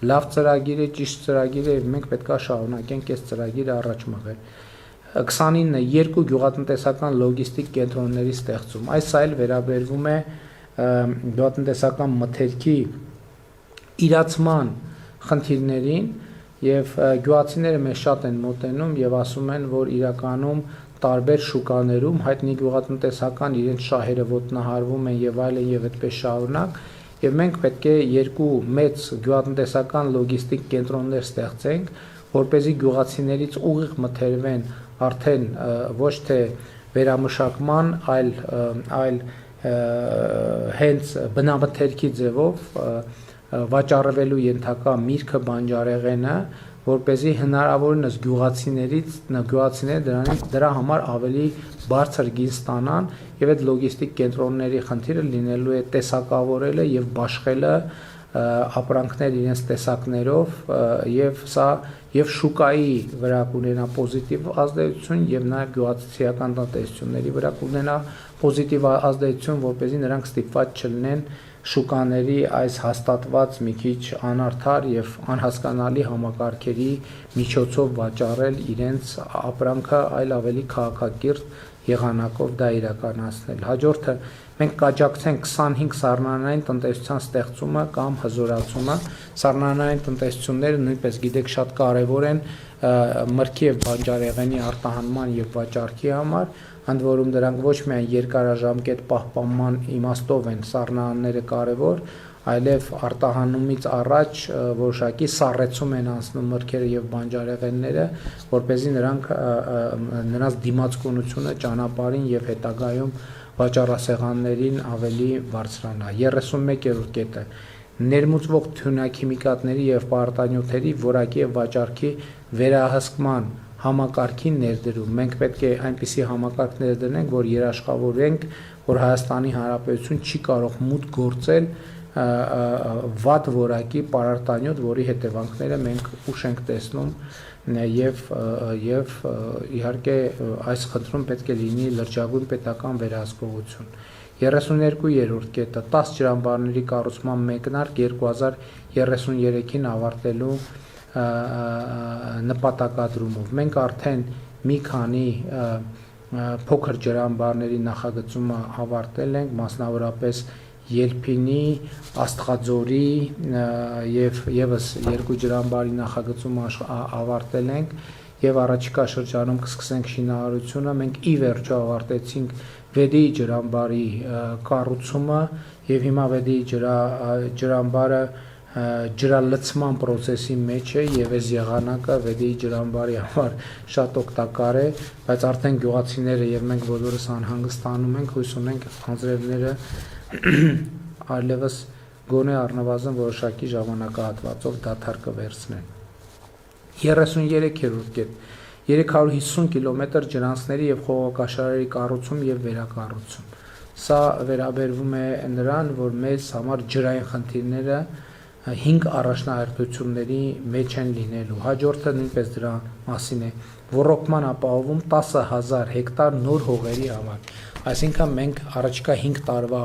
Speaker 1: լավ ծրագիր է, ճիշտ ծրագիր է, եւ մենք պետք է շարունակենք այս ծրագիրը առաջ մղել։ 29 երկու գյուղատնտեսական լոգիստիկ կենտրոնների ստեղծում։ Այս այլ վերաբերվում է գյուղատնտեսական մթերքի իրացման խնդիրներին, եւ գյուղացիները մեզ շատ են մոտենում եւ ասում են, որ իրականում տարբեր շուկաներում հայտնի գյուղատնտեսական իրենց շահերը ոտնահարվում են եւ այլն եւ այդպես շարունակ, եւ մենք պետք է երկու մեծ գյուղատնտեսական լոգիստիկ կենտրոններ ստեղծենք, որպեսզի գյուղացիներից ուղիղ մթերվեն արդեն ոչ թե վերամշակման, այլ հենց բնամթերքի ձևով վաճառվելու ենթակա միրգը, բանջարեղենը, որպեսզի հնարավորինս գյուղացիները դրա համար ավելի բարձր գին ստանան, եւ այդ լոգիստիկ կենտրոնների խնդիրը լինելու է տեսակավորելը եւ բաշխելը ապրանքներ իրենց տեսակներով, եւ սա եւ շուկայի վրա կունենա պոզիտիվ ազդեցություն եւ նաեւ գյուղացիական տնտեսությունների վրա կունենա պոզիտիվ ազդեցություն, որպեսզի նրանք ստիպված չլինեն շուկաների այս հաստատված մի քիչ անարդար եւ անհասկանալի համակարգերի միջոցով վաճառել իրենց ապրանքը, այլ ավելի քաղաքակիրթ եղանակով դա իրականացնել։ Հաջորդը մենք կաջակցենք 25 սառնանային տնտեսության ստեղծումը կամ հզորացումը։ Սառնանային տնտեսությունները նույնպես գիտեք շատ կարեւոր են մրգի եւ բանջարեղենի արտահանման եւ վաճառքի համար, ընդ որում դրանք ոչ միայն երկարաժամկետ պահպանման իմաստով են սառնարանները կարևոր, այլև արտահանումից առաջ որոշակի սառեցում են անցնում մրգերը եւ բանջարեղենները, որպեսզի նրանց դիմացկունությունը ճանապարհին եւ հետագայում վաճառասեղաններին ավելի բարձրանա։ 31-րդ կետը ներմուծվող թյունաքիմիկատների եւ պարտանյութերի որակի եւ վաճառքի վերահսկման համակարգին ներդրում։ Մենք պետք է այնպիսի համակարգ ներդնենք, որ երաշխավորենք, որ Հայաստանի Հանրապետություն չի կարող մուտք գործել վատ որակի պարարտանյութ, որի հետևանքները մենք ուշ ենք տեսնում եւ իհարկե այս խնդրում պետք է լինի լրջագույն պետական վերահսկողություն։ 32-րդ կետը 10 ջրամբարների կառուցման մեկնարկ 2033-ին ավարտելու նպատակադրումով։ Մենք արդեն մի քանի փոքր ջրամբարների նախագծումը ավարտել ենք, մասնավորապես Ելփինի, Աստղաձորի եւ եւս երկու ջրամբարի նախագծումը ավարտել ենք եւ առաջիկա շրջանում կսկսենք շինարարությունը։ Մենք ի վերջո ավարտեցինք Վեդի ջրամբարի կառուցումը եւ հիմա Վեդի ջրամբարը ջրալցման process-ի մեջ է եւ այս եղանակը Վեդի ջրամբարի համար շատ օգտակար է, բայց արդեն գյուղացիները եւ մենք բոլորս անհանգստանում ենք, հույս ունենք անձրևները այլևս գոնե առնվազն որոշակի ժամանակահատվածով դադար կվերցնեն։ 33-րդ կետ 350 կիլոմետր ջրանցների եւ խողովակաշարերի կառուցում եւ վերակառուցում։ Սա վերաբերվում է նրան, որ մեզ համար ջրային խնդիրները 5 առաջնահերթությունների մեջ են լինելու։ Հաջորդը նույնպես դրա մասին է ռոռոկման ապահովում 10,000 հեկտար նոր հողերի համար։ Այսինքն մենք առաջիկա 5 տարվա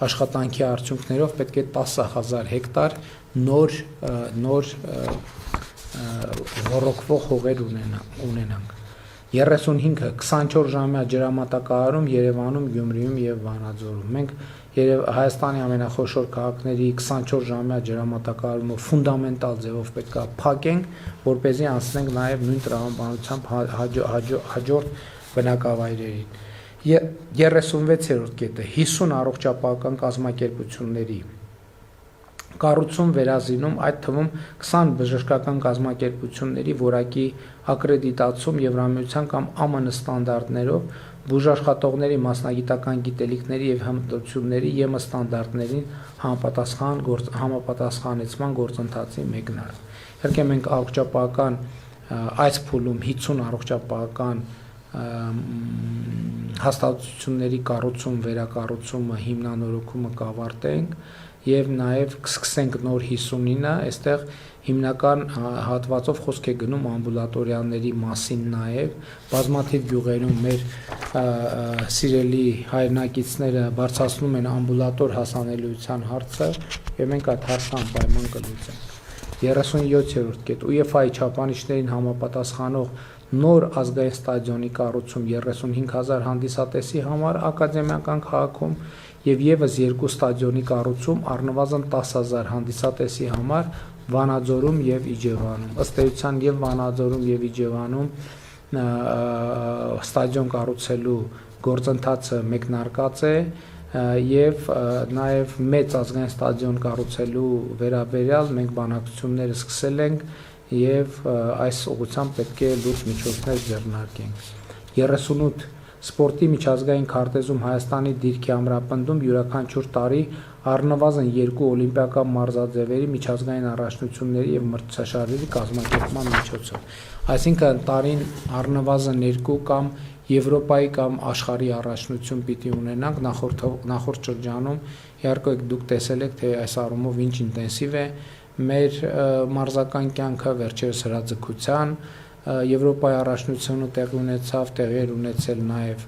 Speaker 1: աշխատանքի արդյունքներով պետք է 10,000 հեկտար նոր ռոռոկվող հողեր ունենանք։ 35-ը 24 ժամյա ջրամատակարարում Երևանում, Գյումրիում եւ Վանաձորում։ Մենք Հայաստանի ամենախոշոր քաղաքների 24 ժամյա ջրամատակարարումը ֆունդամենտալ ձևով պետք է փակենք, որպեսզի անցնենք նաև նույն տրամաբանությամբ հաջորդ բնակավայրերին։ 36-րդ կետը 50 առողջապահական կազմակերպությունների կառուցում, վերազինում, այդ թվում 20 բժշկական կազմակերպությունների որակի ակրեդիտացում Եվրամիության կամ ԱՄՆ ստանդարտներով բուժաշխատողների մասնագիտական գիտելիքների եւ հմտությունների ԵՄ ստանդարտներին համապատասխանեցման գործընթացի մեկնարկ։ Իհարկե մենք առողջապահական այս փուլում 50 առողջապահական հաստատությունների կառուցում, վերակառուցումը, հիմնանորոգումը կավարտենք եւ նաեւ կսկսենք նոր 59, այստեղ հիմնական հատվածով խոսք է գնում ամբուլատորիաների մասին նաեւ բազմաթիվ գյուղերում մեր սիրելի հայրենակիցները բարձրացնում են ամբուլատոր հասանելիության հարցը եւ մենք այդ հարցը անպայման կլուծենք։ 37-րդ կետ UEFA-ի չափանիշներին համապատասխանող նոր ազգային ստադիոնի կառուցում 35,000 հանդիսատեսի համար ակադեմիական քաղաքում եւ եւս 2 ստադիոնի կառուցում առնվազն 10,000 հանդիսատեսի համար Վանաձորում եւ Իջևանում։ Ըստ էության եւ Վանաձորում եւ Իջևանում ստադիոն կառուցելու գործընթացը մեկնարկած է եւ նաեւ մեծ ազգային ստադիոն կառուցելու վերաբերյալ մենք բանակցությունները սկսել ենք եւ այս ուղղությամբ պետք է լուրջ միջոցներ ձեռնարկենք։ 38 Սպորտի միջազգային քարտեզում Հայաստանի դիրքի ամրապնդում յուրաքանչյուր տարի առնվազն 2 օլիմպիական մարզաձևերի միջազգային առաջնությունների եւ մրցաշարերի կազմակերպման միջոցով։ Այսինքն տարին առնվազն 2 կամ Եվրոպայի կամ աշխարհի առաջնություն պիտի ունենանք նախորդ շրջանում իհարկե դուք տեսել եք թե այս առումով ինչ ինտենսիվ է մեր մարզական կյանքը վերջերս հրաձգության Եվրոպայի առաջնությունը տեղի ունեցավ, տեղի ունեցել նաև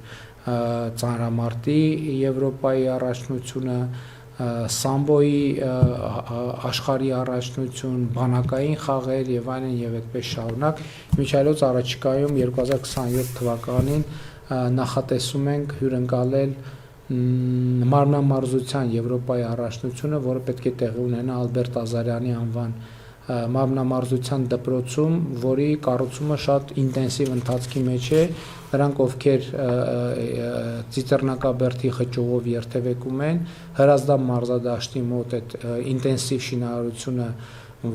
Speaker 1: ծանրամարտի Եվրոպայի առաջնությունը, սամբոյի աշխարհի առաջնություն, բանակային խաղեր եւ այլն եւ այդպես շարունակ։ Միջայլոց առաջիկայում 2027 թվականին նախատեսում ենք հյուրընկալել մարմնամարզության Եվրոպայի առաջնությունը, որը պետք է տեղի ունենա Ալբերտ Ազարյանի անվան մարմնամարզության դպրոցում, որի կառուցումը շատ ինտենսիվ ընթացքի մեջ է, նրանք ովքեր ծիծեռնակաբերդի խճուղով երթևեկում են, Հրազդան մարզադաշտի մոտ այդ ինտենսիվ շինարարությունը,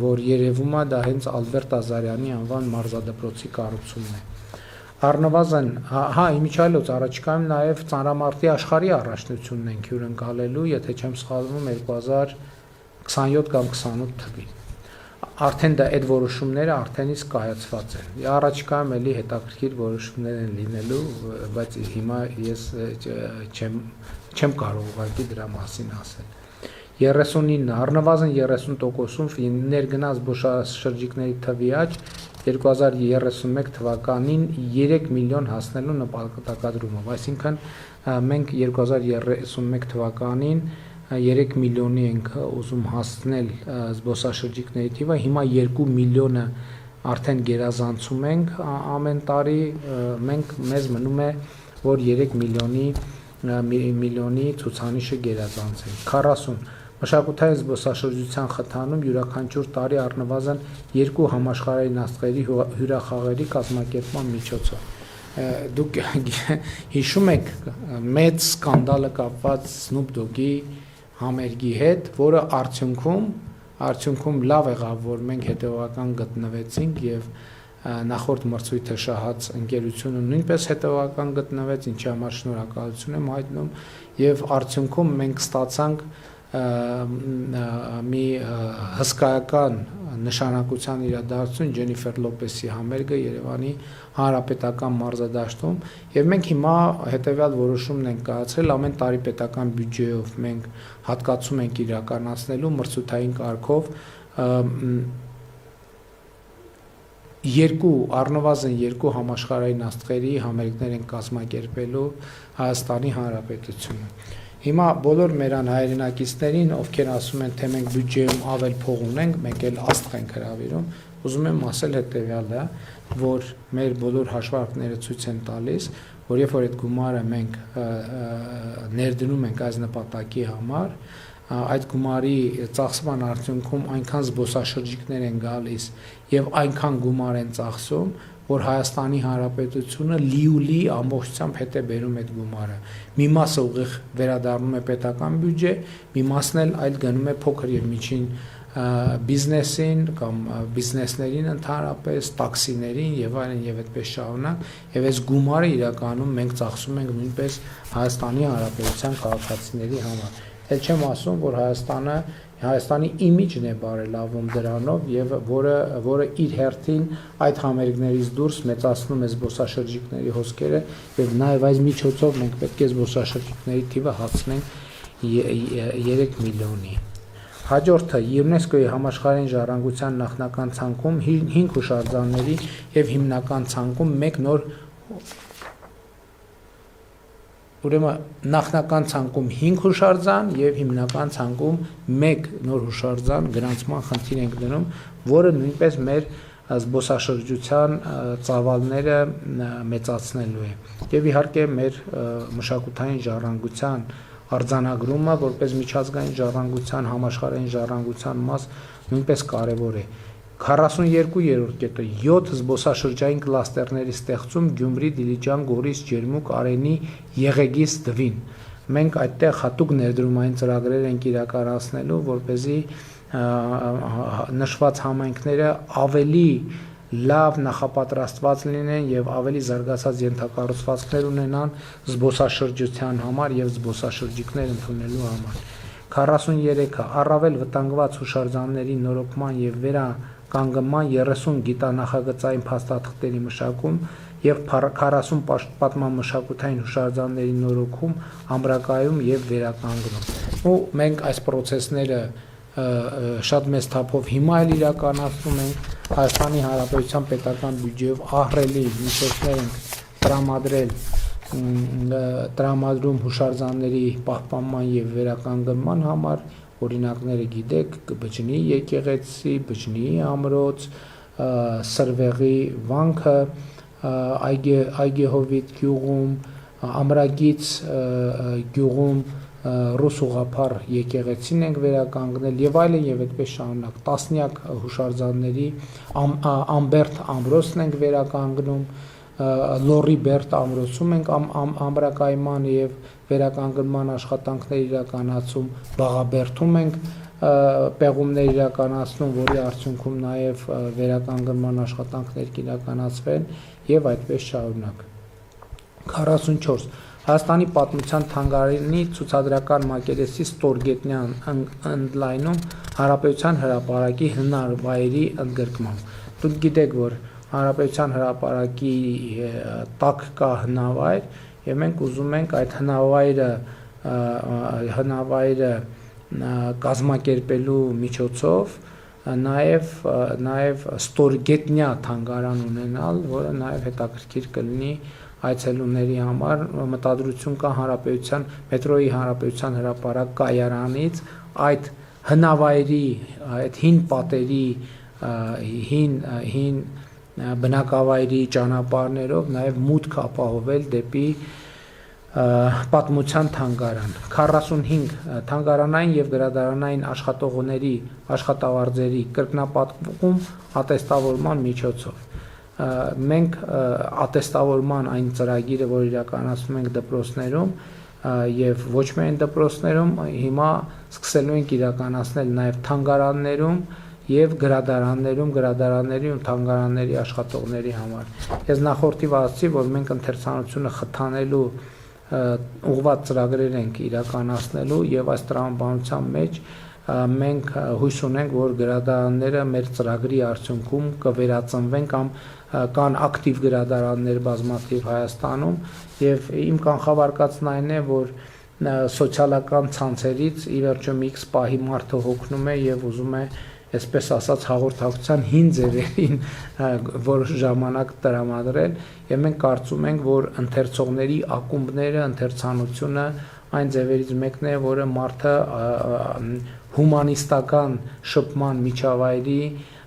Speaker 1: որ երևում է, դա հենց Ալբերտ Ազարյանի անվան մարզադպրոցի կառուցումն է։ Առնվազն, իմիջիայլոց առաջիկայում նաև ծանրամարտի աշխարհի առաջնությունն ենք հյուրընկալելու, եթե չեմ սխալվում 2027 կամ 28 թվականին։ Արդեն դա այդ որոշումները արդեն իսկ կայացված են։ Առաջիկայում էլի հետաքրքիր որոշումներ են լինելու, բայց հիմա ես չեմ կարող ուղղակի դրա մասին ասել։ 39 առնվազն 30%-ում ներգնաց զբոսաշրջիկների թվի աճ 2031 թվականին 3 միլիոն հասնելու նպատակադրումով, այսինքն մենք 2031 թվականին 3 միլիոնի ենք ուզում հասնել զբոսաշրջիկների թիվը, հիմա 2 միլիոնը արդեն գերազանցում ենք ամեն տարի, մեզ մնում է, որ 3 միլիոնի ցուցանիշը գերազանցենք։ 40 Մշակութային զբոսաշրջության խթանում յուրաքանչյուր տարի առնվազն 2 համաշխարհային աստղերի հյուրախաղերի կազմակերպման միջոցով։ Դուք հիշում եք մեծ սկանդալը կապված Snoop Dogg-ի համերգի հետ, որը արդյունքում լավ եղավ, որ մենք հետևողական գտնվեցինք եւ նախորդ մրցույթը շահած ընկերությունը նույնպես հետևողական գտնվեց, ինչի համար շնորհակալություն եմ հայտնում եւ արդյունքում մենք ստացանք մի հսկայական նշանակության իրադարձություն Ջենիֆեր Լոպեսի համերգը Երևանի Հանրապետական մարզադաշտում եւ մենք հիմա հետեւյալ որոշումն ենք կայացրել ամեն տարի պետական բյուջեով մենք հատկացում ենք իրականացնելու մրցութային կարգով առնվազն 2 համաշխարհային աստղերի համերգներ են կազմակերպելու Հայաստանի Հանրապետությունը։ Հիմա բոլոր մեր հայրենակիցներին, ովքեր ասում են, թե մենք բյուջեում ավել փող ունենք, մենք էլ աստղ ենք հրավիրում, ուզում եմ ասել հետևյալը, որ մեր բոլոր հաշվարկները ցույց են տալիս, որ երբ որ այդ գումարը մենք ներդնում ենք այս նպատակի համար, այդ գումարի ծախսման արդյունքում այնքան զբոսաշրջիկներ են գալիս եւ այնքան գումար են ծախսում, որ Հայաստանի Հանրապետությունը լիուլի ամբողջությամբ հետ է բերում այդ գումարը։ Մի մասը ուղիղ վերադառնում է պետական բյուջե, մի մասն էլ այլ գնում է փոքր եւ միջին բիզնեսին կամ բիզնեսներին ընդհանրապես, տաքսիներին եւ այլն եւ այդպես շարունակ, եւ այս գումարը իրականում մենք ծախսում ենք նույնպես Հայաստանի Հանրապետության քաղաքացիների համար։ Էլ չեմ ասում, որ Հայաստանի իմիջն է բարելավում դրանով եւ որը իր հերթին այդ համերգներից դուրս մեծացնում է զբոսաշրջիկների հոսքերը եւ նաեւ այս միջոցով մենք պետք է զբոսաշրջիկների թիվը հասցնենք 3 միլիոնի։ Հաջորդը ՅՈՒՆԵՍԿՕ-ի համաշխարհային ժառանգության նախնական ցանկում 5 հուշարձանների եւ հիմնական ցանկում 1 նոր Ուրեմն նախնական ցանկում 5 հուշարձան եւ հիմնական ցանկում 1 նոր հուշարձան գրանցման խնդիր ենք դնում, որը նույնպես մեր զբոսաշրջության ծավալները մեծացնելու է։ Եվ իհարկե մեր մշակութային ժառանգության արձանագրումը որպես միջազգային ժառանգության, համաշխարհային ժառանգության մաս նույնպես կարևոր է։ 42-րդ կետը 7 զբոսաշրջային կլաստերների ստեղծում Գյումրի, Դիլիջան, Գորիս, Ջերմուկ, Արենի, Եղեգիս, Դվին։ Մենք այդտեղ հատուկ ներդրումային ծրագրեր ենք իրականացնելու, որպեսզի նշված համայնքները ավելի լավ նախապատրաստված լինեն եւ ավելի զարգացած ենթակառուցվածքներ ունենան զբոսաշրջության համար եւ զբոսաշրջիկներ ընդունելու համար։ 43-ը առավել վտանգված հուշարձանների նորոգման եւ վերականգնման 30 գիտանախագծային փաստաթղթերի մշակում եւ 40 պատմամշակութային հուշարձանների նորոգում, ամրակայում եւ վերականգնում։ Ու մենք այս process-ները շատ մեծ թափով հիմա էլ իրականացնում ենք Հայաստանի Հանրապետության պետական բյուջեով ահռելի միջոցներ ենք տրամադրում հուշարձանների պահպանման եւ վերականգնման համար, օրինակները գիտեք, Բջջնի եկեղեցի, Բջջնի ամրոց, Սրվեղի վանքը, Այգեհովիտ գյուղում, Ամրագից գյուղում ռուս ուղղափառ եկեղեցին ենք վերականգնել եւ այլն եւ այդպես շարունակ տասնյակ հուշարձանների ամբերտ ամրոցն ենք վերականգնում, Լորի Բերտ ամրոցում ենք ամրակայման եւ վերականգնման աշխատանքներ իրականացում, Բաղաբերդում ենք պեղումներ իրականացնում, որի արդյունքում նաեւ վերականգնման աշխատանքներ կիրականացվեն եւ այդպես շարունակ։ 44 Հայաստանի պատմության թանգարանի ցուցադրական մակերեսի ստորգետնյան ընդլայնում Հանրապետության հրապարակի հնարվայրի ընդգրկմամբ։ Դուք գիտեք, որ Հանրապետության հրապարակի տակ կա հնավայր եւ մենք ուզում ենք այդ հնավայրը կազմակերպելու միջոցով նաեւ ստորգետնյա թանգարան ունենալ, որը նաեւ հետաքրքիր կլինի այցելուների համար մտադրություն կա հանրապետության մետրոյի հանրապետության հրապարակ կայարանից այդ հնավայրի այդ հին պատերի հին բնակավայրի ճանապարհներով նաև մուտք ապահովել դեպի պատմության թանգարան 45 թանգարանային եւ գրադարանային աշխատողների աշխատավարձերի կրկնապատկում ատեստավորման միջոցով մենք ատեստավորման այն ծրագիրը, որ իրականացնում ենք դպրոցներում եւ ոչ միայն դպրոցներում, հիմա սկսելու ենք իրականացնել նաեւ թանգարաններում եւ գրադարանների ու թանգարանների աշխատողների համար։ Ես նախորդիվ ասացի, որ մենք ընթերցանությունը խթանելու ուղղված ծրագրեր ենք իրականացնելու եւ այս տրամաբանության մեջ մենք հույս ունենք, որ գրադարանները մեր ծրագրի արդյունքում կվերածնվեն կամ կան ակտիվ գրադարաններ բազմաթիվ Հայաստանում եւ իմ կանխավարկածն այն է, որ սոցիալական ցանցերից ի վերջո մի X պահի մարդը հոգնում է եւ ուզում է այսպես ասած հաղորդակցության հին ձևերին որ ժամանակ տրամադրել եւ մենք կարծում ենք, որ ընթերցողների ակումբները, ընթերցանությունը այն ձևերից մեկն է, որը մարդը հումանիստական շփման միջավայրի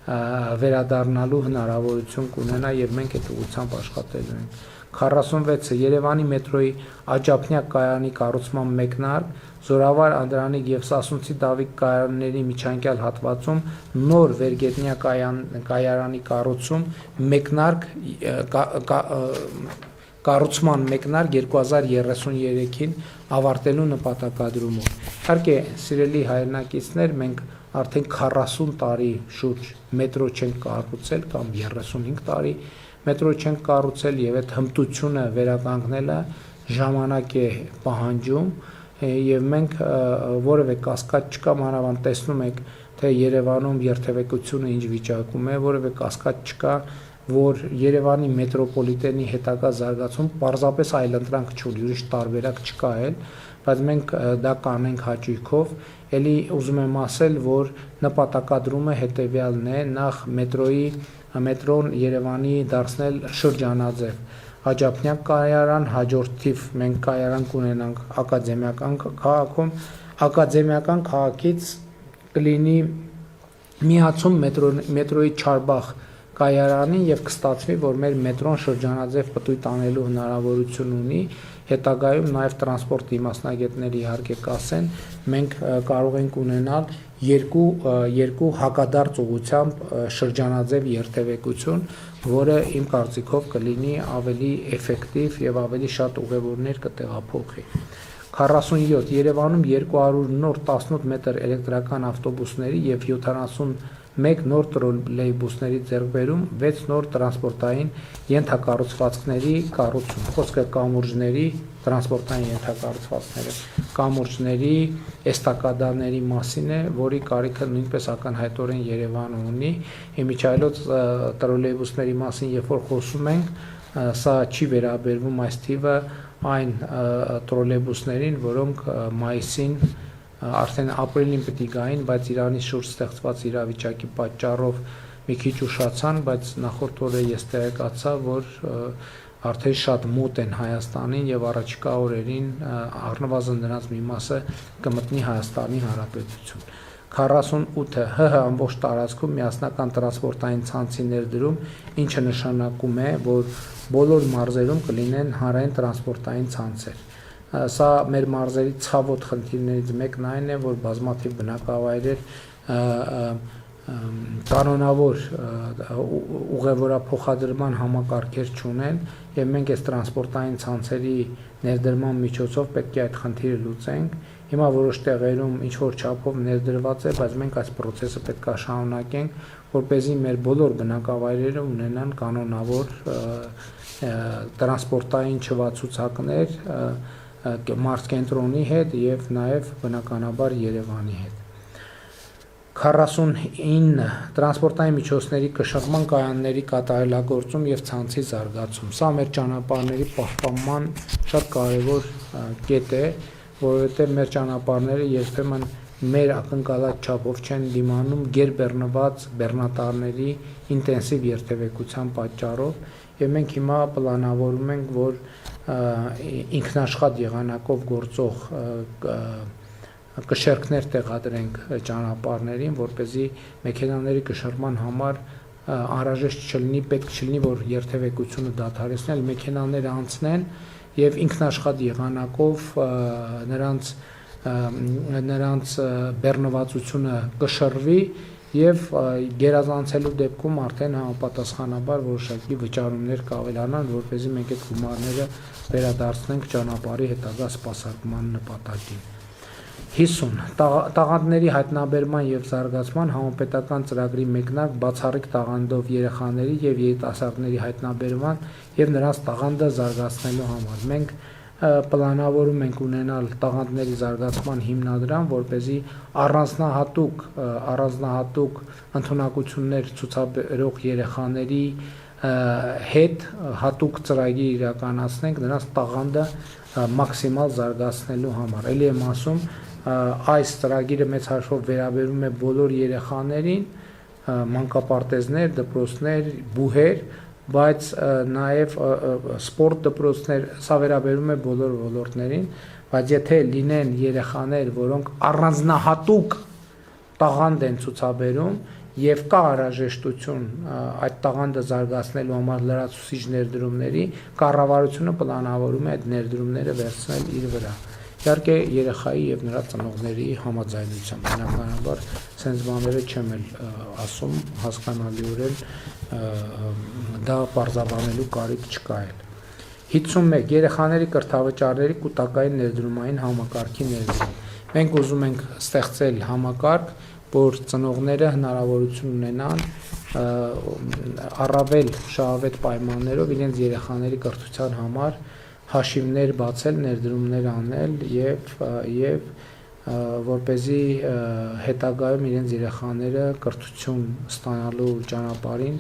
Speaker 1: վերադառնալու հնարավորություն կունենա եւ մենք այդ ուղղությամբ աշխատելու ենք։ 46-ը Երևանի մետրոյի Աջափնյակ կայարանի կառուցման մեկնարկ, Զորավար Անդրանիկ եւ Սասունցի Դավիթ կայարանների միջանկյալ հատվածում նոր վերգետնյա կայարանի կառուցում մեկնարկ կառուցման մեկնարկ 2033-ին ավարտելու նպատակադրումով։ Իհարկե, սիրելի հայրենակիցներ, մենք արդեն 40 տարի շուրջ մետրո չենք կառուցել կամ 35 տարի մետրո չենք կառուցել եւ այդ հմտությունը վերականգնելը ժամանակ է պահանջում եւ մենք որևէ կասկած չկա, մանավանդ տեսնում եք, թե Երևանում երթևեկությունը ինչ վիճակում է, որևէ կասկած չկա, որ Երևանի մետրոպոլիտենի հետագա զարգացում պարզապես այլընտրանք չունի, ուրիշ տարբերակ չկա էլ, բայց մենք դա կանենք հաճույքով, էլի ուզում եմ ասել, որ նպատակադրումը հետևյալն է, նախ մետրոն Երևանի դարձնել շրջանաձև, Աջափնյակ կայարան, հաջորդ թիվ մենք կայարան կունենանք ակադեմիական քաղաքում, ակադեմիական քաղաքից կլինի միացում մետրոյի Չարբախ կայարանին եւ կստացվի, որ մեր մետրոն շրջանաձև պտույտ անելու հնարավորություն ունի, հետագայում նաեւ տրանսպորտի մասնագետների իհարկե կասեն, մենք կարող ենք ունենալ երկու հակադարձ ուղղությամբ շրջանաձև երթևեկություն, որը իմ կարծիքով կլինի ավելի էֆեկտիվ եւ ավելի շատ ուղևորներ կտեղափոխի։ 47 Երևանում 200 նոր 18 մետր էլեկտրական ավտոբուսների եւ 71 նոր տրոլեյբուսների ձեռքբերում, 6 նոր տրանսպորտային ենթակառուցվածքների կառուցում։ Խոսքը կամուրջների, տրանսպորտային ենթակառուցվածքները, կամուրջների, էստակադաների մասին է, որի կարիքը նույնպես ակնհայտորեն Երևանը ունի։ Իմիջիայլոց տրոլեյբուսների մասին, երբ որ խոսում ենք, սա չի վերաբերվում այս թիվը այն տրոլեյբուսներին, որոնք մայիսին արդեն ապրիլին պետք է գային, բայց Իրանի շուրջ ստեղծված իրավիճակի պատճառով մի քիչ ուշացան, բայց նախորդ օրը ես տեղեկացա, որ արդեն շատ մոտ են Հայաստանին եւ առաջիկա օրերին առնվազն նրանց մի մասը կմտնի Հայաստանի Հանրապետություն։ 48-ը ՀՀ ամբողջ տարածքում միասնական տրանսպորտային ցանցի ներդրում, ինչը նշանակում է, որ բոլոր մարզերում կլինեն հանրային տրանսպորտային ցանցեր։ Սա մեր մարզերի ցավոտ խնդիրներից մեկն այն է, որ բազմաթիվ բնակավայրեր կանոնավոր ուղևորափոխադրման համակարգեր չունեն եւ մենք այս տրանսպորտային ցանցերի ներդրման միջոցով պետք է այդ խնդիրը լուծենք։ Հիմա որոշ տեղերում ինչ որ չափով ներդրված է, բայց մենք այս process-ը պետք է շարունակենք, որպեսզի մեր բոլոր բնակավայրերը ունենան կանոնավոր տրանսպորտային չվացուցակներ մարզկենտրոնի հետ եւ նաեւ բնականաբար Երևանի հետ։ 49 տրանսպորտային միջոցների կշռման կայանների կատարելագործում եւ ցանցի զարգացում։ Սա մեր ճանապարհների պահպանման շատ կարեւոր կետ է, որովհետեւ մեր ճանապարհները երբեմն մեր ակնկալած չափով չեն դիմանում գերբեռնված բեռնատարների ինտենսիվ երթևեկության պատճառով եւ մենք հիմա պլանավորում ենք, որ ինքնաշխատ եղանակով գործող կշերքներ տեղադրենք ճանապարհներին, որպեսզի մեքենաների կշռման համար անհրաժեշտ չլինի, պետք չլինի, որ երթևեկությունը դադարեցնել, մեքենաները անցնեն եւ ինքնաշխատ եղանակով նրանց բեռնվածությունը կշռվի եւ գերազանցելու դեպքում արդեն համապատասխանաբար որոշակի վճարումներ կավելանան, որպեսզի մենք այդ գումարները վերադարձնենք ճանապարհի հետագա սպասարկման նպատակին։ 50 տաղանդների հայտնաբերման եւ զարգացման համապետական ծրագրի մեկնարկ բացառիկ տաղանդով երեխաների եւ երիտասարդների հայտնաբերման եւ նրանց տաղանդը զարգացնելու համար։ Մենք պլանավորում ենք ունենալ տաղանդների զարգացման հիմնադրամ, որպեսզի առանձնահատուկ ընդունակություններ ցուցաբերող երեխաների հետ հատուկ ծրագիր իրականացնենք նրանց տաղանդը մաքսիմալ զարգացնելու համար։ Էլի եմ ասում, այս ծրագիրը մեծ հաշվով վերաբերում է բոլոր երեխաներին, մանկապարտեզներ, դպրոցներ, բուհեր, բայց նաև սպորտ դպրոցներ, սա վերաբերում է բոլոր ոլորտներին, բայց եթե լինեն երեխաներ, որոնք առանձնահատուկ տաղանդ են ցուցաբերում եւ կա անհրաժեշտություն այդ տաղանդը զարգացնելու համար լրացուցիչ ներդրումների, կառավարությունը պլանավորում է այդ ներդրումները վերցնել իր վրա։ Իհարկե երեխայի եւ նրա ծնողների համաձայնությամբ, բնականաբար sense բաները չեմ էլ ասում, հասկանալիորեն դա բարձրաբանելու կարիք չկա էլ։ 51 երեխաների կրթավճարների կൂട്ടակային ներդրումային համակարգի ներդրում։ Մենք ուզում ենք ստեղծել համակարգ, որ ծնողները հնարավորություն ունենան առավել շահավետ պայմաններով իրենց երեխաների կրթության համար հաշիվներ բացել, ներդրումներ անել եւ որպեսզի հետագայում իրենց երեխաները կրթություն ստանալու ճանապարհին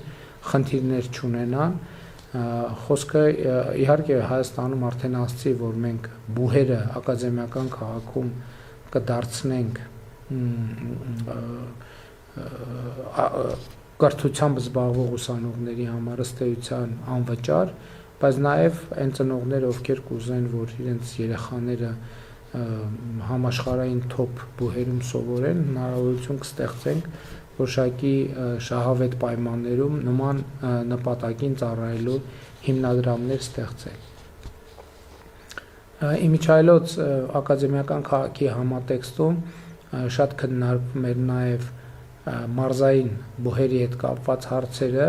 Speaker 1: խնդիրներ չունենան։ Խոսքը իհարկե Հայաստանում արդեն ասացի, որ մենք բուհերը ակադեմիական քաղաքում կդարձնենք կրթությամբ զբաղվող ուսանողների համար ըստ էության անվճար, բայց նաև այն ծնողները, ովքեր կուզեն, որ իրենց երեխաները համաշխարհային թոփ բուհերում սովորեն, հնարավորություն կստեղծենք որոշակի շահավետ պայմաններում նման նպատակին ծառայելու հիմնադրամներ ստեղծել։ Իմիջայլոց ակադեմիական քաղաքի համատեքստում շատ քննարկվում էր նաև մարզային բուհերի հետ կապված հարցերը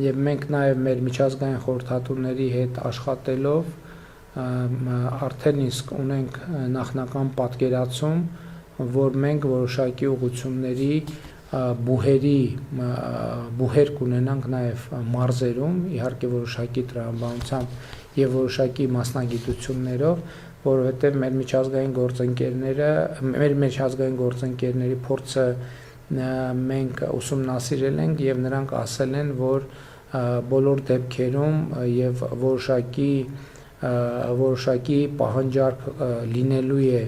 Speaker 1: եւ մենք նաև մեր միջազգային խորհրդատուների հետ աշխատելով արդեն իսկ ունենք նախնական պատկերացում, որ մենք որոշակի ուղղությունների բուհեր կունենանք նաև մարզերում, իհարկե որոշակի տրամաբանությամբ եւ որոշակի մասնագիտություններով, որովհետեւ մեր միջազգային գործընկերների փորձը մենք ուսումնասիրել ենք եւ նրանք ասել են, որ բոլոր դեպքերում եւ որոշակի պահանջարկ լինելու է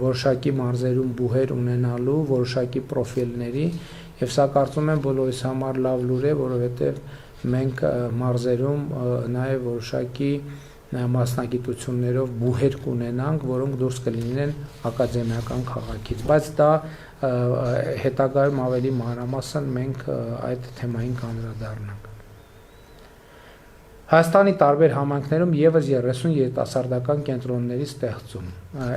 Speaker 1: որոշակի մարզերում բուհեր ունենալու որոշակի պրոֆիլների եւ սա կարծում եմ բոլորիս համար լավ լուր է, որովհետեւ մենք մարզերում նաև որոշակի մասնագիտություններով բուհեր կունենանք, որոնք դուրս կլինեն ակադեմիական քաղաքից, բայց դա հետագայում ավելի մանրամասն մենք այդ թեմային կանդրադառնանք։ Հայաստանի տարբեր համայնքներում եւս 30 երիտասարդական կենտրոնների ստեղծում։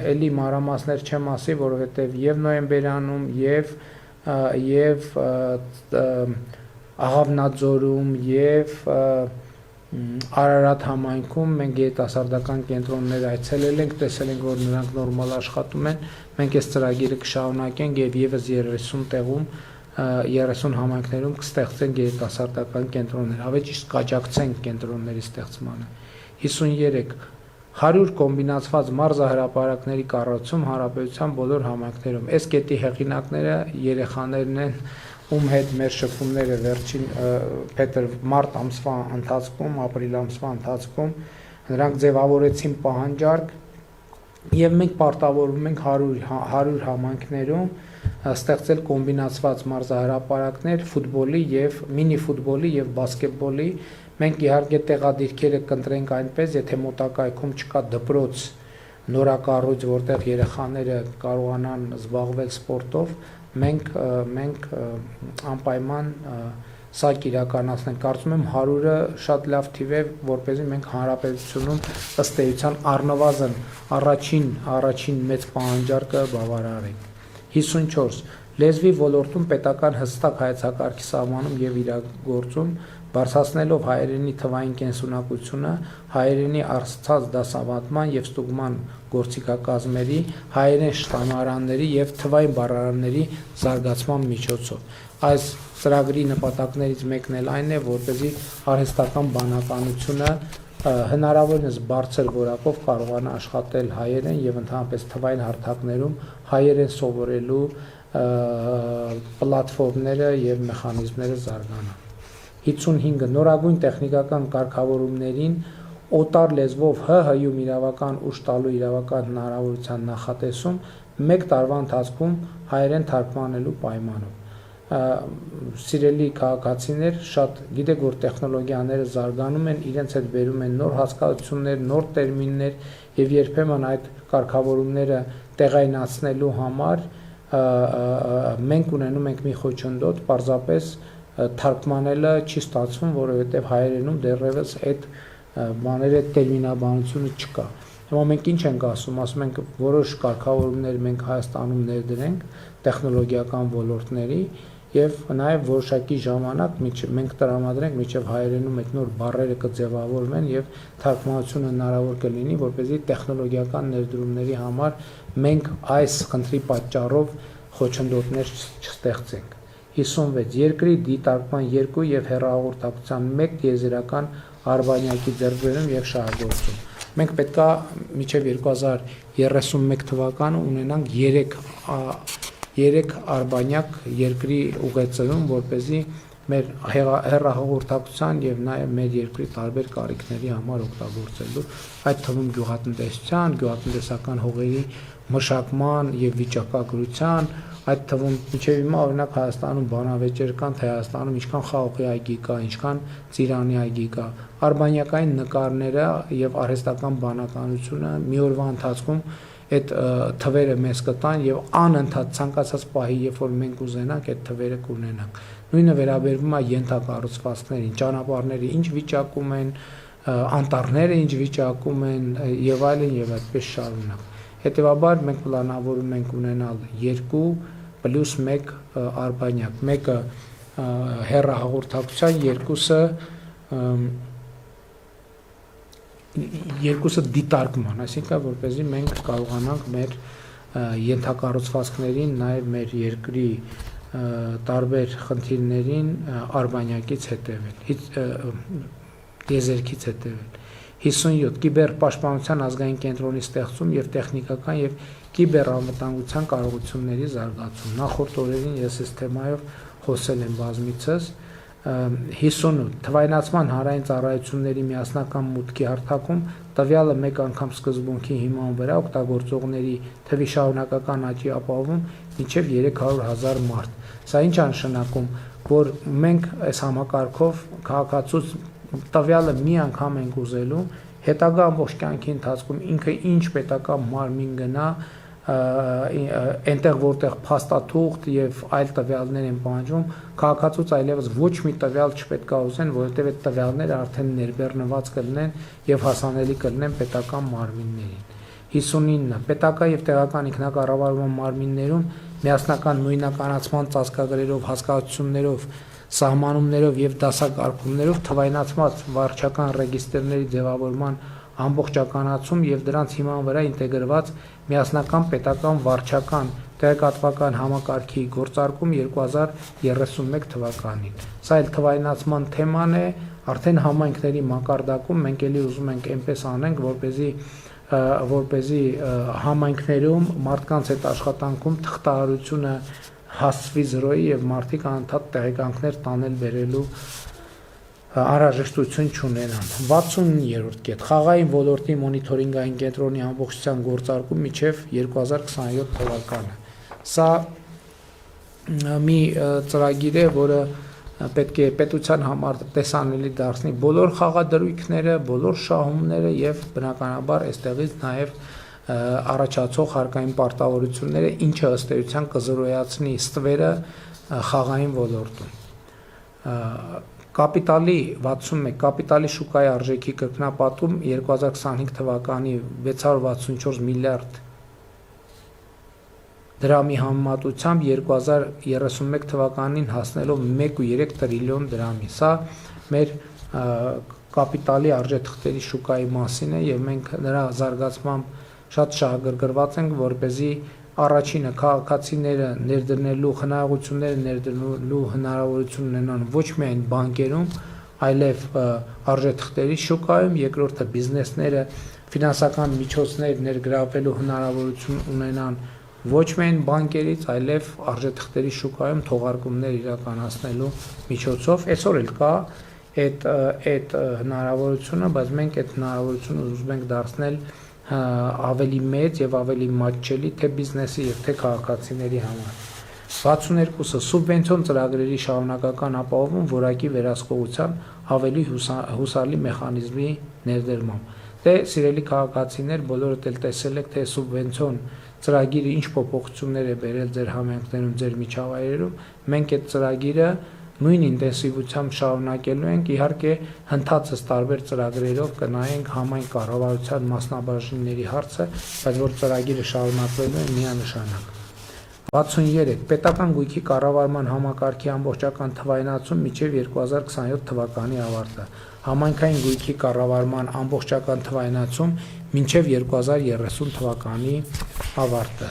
Speaker 1: Էլի մանրամասներ չեմ ասի, որովհետեւ եւ նոյեմբերյանում եւ Աղավնաձորում եւ Արարատ համայնքում մենք երիտասարդական կենտրոններ այցելել ենք, տեսել ենք, որ նրանք նորմալ աշխատում են։ Մենք այս ծրագիրը կշարունակենք եւ եւս 30 տեղում 30 համայնքներում կստեղծենք երիտասարդական կենտրոններ, ավելի ճիշտ կաջակցենք կենտրոնների ստեղծմանը։ 53 100 կոմբինացված մարզահրապարակների կառուցում հանրապետության բոլոր համայնքներում։ Այս կետի հեղինակները երեխաներն են, ում հետ մեր շփումները վերջին մարտ ամսվա ընթացքում, ապրիլ ամսվա ընթացքում նրանք ձևավորեցին պահանջարկ եւ մենք պարտավորվում ենք 100 համայնքներում ստեղծել կոմբինացված մարզահրապարակներ ֆուտբոլի եւ մինի ֆուտբոլի եւ բասկետբոլի։ Մենք իհարկե տեղադիրքերը կընտրենք այնպես, եթե մոտակայքում չկա դպրոց, նորակառույց, որտեղ երեխաները կարողանան զբաղվել սպորտով, մենք անպայման սա կիրականացնենք։ Կարծում եմ 100-ը շատ լավ թիվ է, որպեսզի մենք հանրապետությունում ըստ էության առնվազն առաջին մեծ պահանջարկը բավարարենք։ 54 լեզվի ոլորտում պետական հստակ հայեցակարգի սահմանում եւ իրագործում, բարձրացնելով հայերենի թվային կենսունակությունը, հայերենի առցած դասավանդման եւ ստուգման գործիքակազմերի, հայերեն շտամարանների եւ թվային բառարանների զարգացման միջոցով։ Այս ծրագրի նպատակներից մեկն էլ այն է, որպեսզի արհեստական բանականությունը հնարավորինս բարձր որակով կարողանա աշխատել հայերեն եւ ընդհանրապես թվային հարթակներում հայերեն սովորելու պլատֆորմները եւ մեխանիզմները զարգանան։ 55 նորագույն տեխնիկական կարգավորումներին օտար լեզվով ՀՀ-ում իրավական ուժ տալու իրավական հնարավորության նախատեսում 1 տարվա ընթացքում հայերեն թարգմանելու պայմանով։ Սիրելի քաղաքացիներ, շատ գիտեք, որ տեխնոլոգիաները զարգանում են, իրենց հետ բերում են նոր հասկացություններ, նոր տերմիններ եւ երբեմն այդ կարգավորումները տեղայնացնելու համար մենք ունենում ենք մի խոչընդոտ, պարզապես թարգմանելը չի ստացվում, որովհետև հայերենում դեռևս այդ բաները տերմինաբանությունը չկա։ Հիմա մենք ինչ ենք ասում ենք որոշ կարգավորումներ մենք Հայաստանում ներդրենք տեխնոլոգիական ոլորտների եւ նաեւ որոշակի ժամանակ մենք տրամադրենք միջև հայերենում այդ նոր բառերը կձևավորվեն եւ թարգմանությունը հնարավոր կլինի, որպեսզի տեխնոլոգիական ներդրումների համար մենք այս խնդրի պատճառով խոչընդոտներ չստեղծենք։ 56 երկրի դիտարկման 2 եւ հեռահաղորդակցության 1 տիեզերական արբանյակի ձեռքբերում եւ շահագործում։ Մենք պետքա մինչև 2031 թվականը ունենանք 3 արբանյակ երկրի ուղեցրում, որպեսզի մեր հեռահաղորդակցության եւ նաեւ մեր երկրի տարբեր կարիքների համար օգտագործելու, այդ թվում գյուղատնտեսության, գյուղատնտեսական հողերի մշակման եւ վիճակագրության, այդ թվում մինչև հիմա օրինակ Հայաստանում բանավեճեր կան, թե Հայաստանում ինչքան խաղողի այգի կա, ինչքան ծիրանի այգի կա, արբանյակային նկարները եւ արհեստական բանականությունը մի օրվա ընթացքում այդ թվերը մեզ կտան եւ անընդհատ ցանկացած պահի, երբ որ մենք ուզենանք, այդ թվերը կունենանք։ Նույնը վերաբերվում է ենթակառուցվածքներին, ճանապարհները ինչ վիճակում են, անտառները ինչ վիճակում են եւ այլն եւ այդպես շարունակ։ Հետևաբար մենք պլանավորում ենք ունենալ 2 + 1 արբանյակ, մեկը հեռահաղորդակցության, երկուսը դիտարկման, այսինքն որպեսզի մենք կարողանանք մեր ենթակառուցվածքներին, նաեւ մեր երկրի տարբեր խնդիրներին արբանյակից հետևել, տիեզերքից հետևել։ 57 կիբերպաշտպանության ազգային կենտրոնի ստեղծում եւ տեխնիկական եւ կիբերանվտանգության կարողությունների զարգացում։ Նախորդ օրերին ես այս թեմայով խոսել եմ բազմիցս։ 58 թվայնացման հանրային ծառայությունների միասնական մուտքի հարթակում տվյալը մեկ անգամ սկզբունքի հիման վրա օգտագործողների թվի շարունակական աճի ապահովում մինչև 300,000 մարդ։ Սա ինչ է նշանակում, որ մենք այս համակարգով քաղաքացուց տվյալը մի անգամ ենք ուզելու, հետագա ամբողջ կյանքի ընթացքում ինքը ինչ պետական մարմին գնա, այնտեղ որտեղ փաստաթուղթ եւ այլ տվյալներ են պահանջվում, քաղաքացուց այլևս ոչ մի տվյալ չպետք է ուզեն, որովհետեւ այդ տվյալները արդեն ներբեռնված կլինեն եւ հասանելի կլինեն պետական մարմիններին։ 59 պետական եւ տեղական ինքնակառավարման մարմիններում միասնական նույնականացման ծածկագրերով, հասկացություններով, սահմանումներով եւ դասակարգումներով թվայնացված վարչական ռեգիստրների ձևավորման ամբողջականացում եւ դրանց հիման վրա ինտեգրված միասնական պետական վարչական տեղեկատվական համակարգի գործարկում 2031 թվականին։ Սա էլ թվայնացման թեման է, արդեն համայնքների մակարդակում մենք էլի ուզում ենք այնպես անենք, որպեսզի համայնքներում մարդկանց այդ աշխատանքում թղթահարությունը հասցվի 0-ի եւ մարդիկ անընդհատ տեղեկանքներ տանել բերելու անհրաժեշտություն չունենան։ 60-րդ կետ խաղային ոլորտի մոնիթորինգային կենտրոնի ամբողջության գործարկում մինչև 2027 թվականը։ Սա մի ծրագիր է, որը պետք է պետության համար տեսանելի դարձնի բոլոր խաղադրույքները, բոլոր շահումները եւ բնականաբար այստեղից նաեւ առաջացող հարկային պարտավորությունները, ինչը ըստ էության կզրոյացնի ստվերը խաղային ոլորտում։ Կապիտալի 61 կապիտալի շուկայի արժեքի կրկնապատում 2025 թվականի 664 միլիարդ դրամի համեմատությամբ 2031 թվականին հասնելով 1.3 տրիլիոն դրամի։ Սա մեր կապիտալի արժեթղթերի շուկայի մասին է եւ մենք նրա զարգացմամբ շատ շահագրգռված ենք, որպեսզի առաջինը քաղաքացիները ներդրնելու խնայողությունները ներդրնելու հնարավորություն ունենան ոչ միայն բանկերում, այլև արժեթղթերի շուկայում, երկրորդը բիզնեսները ֆինանսական միջոցներ ներգրավելու հնարավորություն ունենան ոչ միայն բանկերից, այլև արժեթղթերի շուկայում թողարկումներ իրականացնելու միջոցով։ Այսօր էլ կա այդ հնարավորությունը, բայց մենք այդ հնարավորությունը ուզում ենք դարձնել ավելի մեծ եւ ավելի մատչելի թե բիզնեսի եւ թե քաղաքացիների համար։ 62-ը սուբվենցիոն ծրագրերի շարունակական ապահովում որակի վերահսկողության ավելի հուսալի մեխանիզմի ներդրմամբ։ Դե սիրելի քաղաքացիներ, բոլորդ էլ տեսել եք, թե սուբվենցիոն ծրագիրը ինչ փոփոխություններ է բերել ձեր համայնքներում, ձեր միջավայրերում, մենք այդ ծրագիրը նույն ինտենսիվությամբ շարունակելու ենք, իհարկե հնդածս տարբեր ծրագրերով կնայենք համայն կառավարության մասնաբաժինների հարցը, բայց որ ծրագիրը շարունակվելու է միանշանակ։ 63. Պետական գույքի կառավարման համակարգի ամբողջական թվայնացում մինչև 2027 թվականի ավարտը։ Համայնքային գույքի կառավարման ամբողջական թվայնացում մինչև 2030 թվականի ավարտը։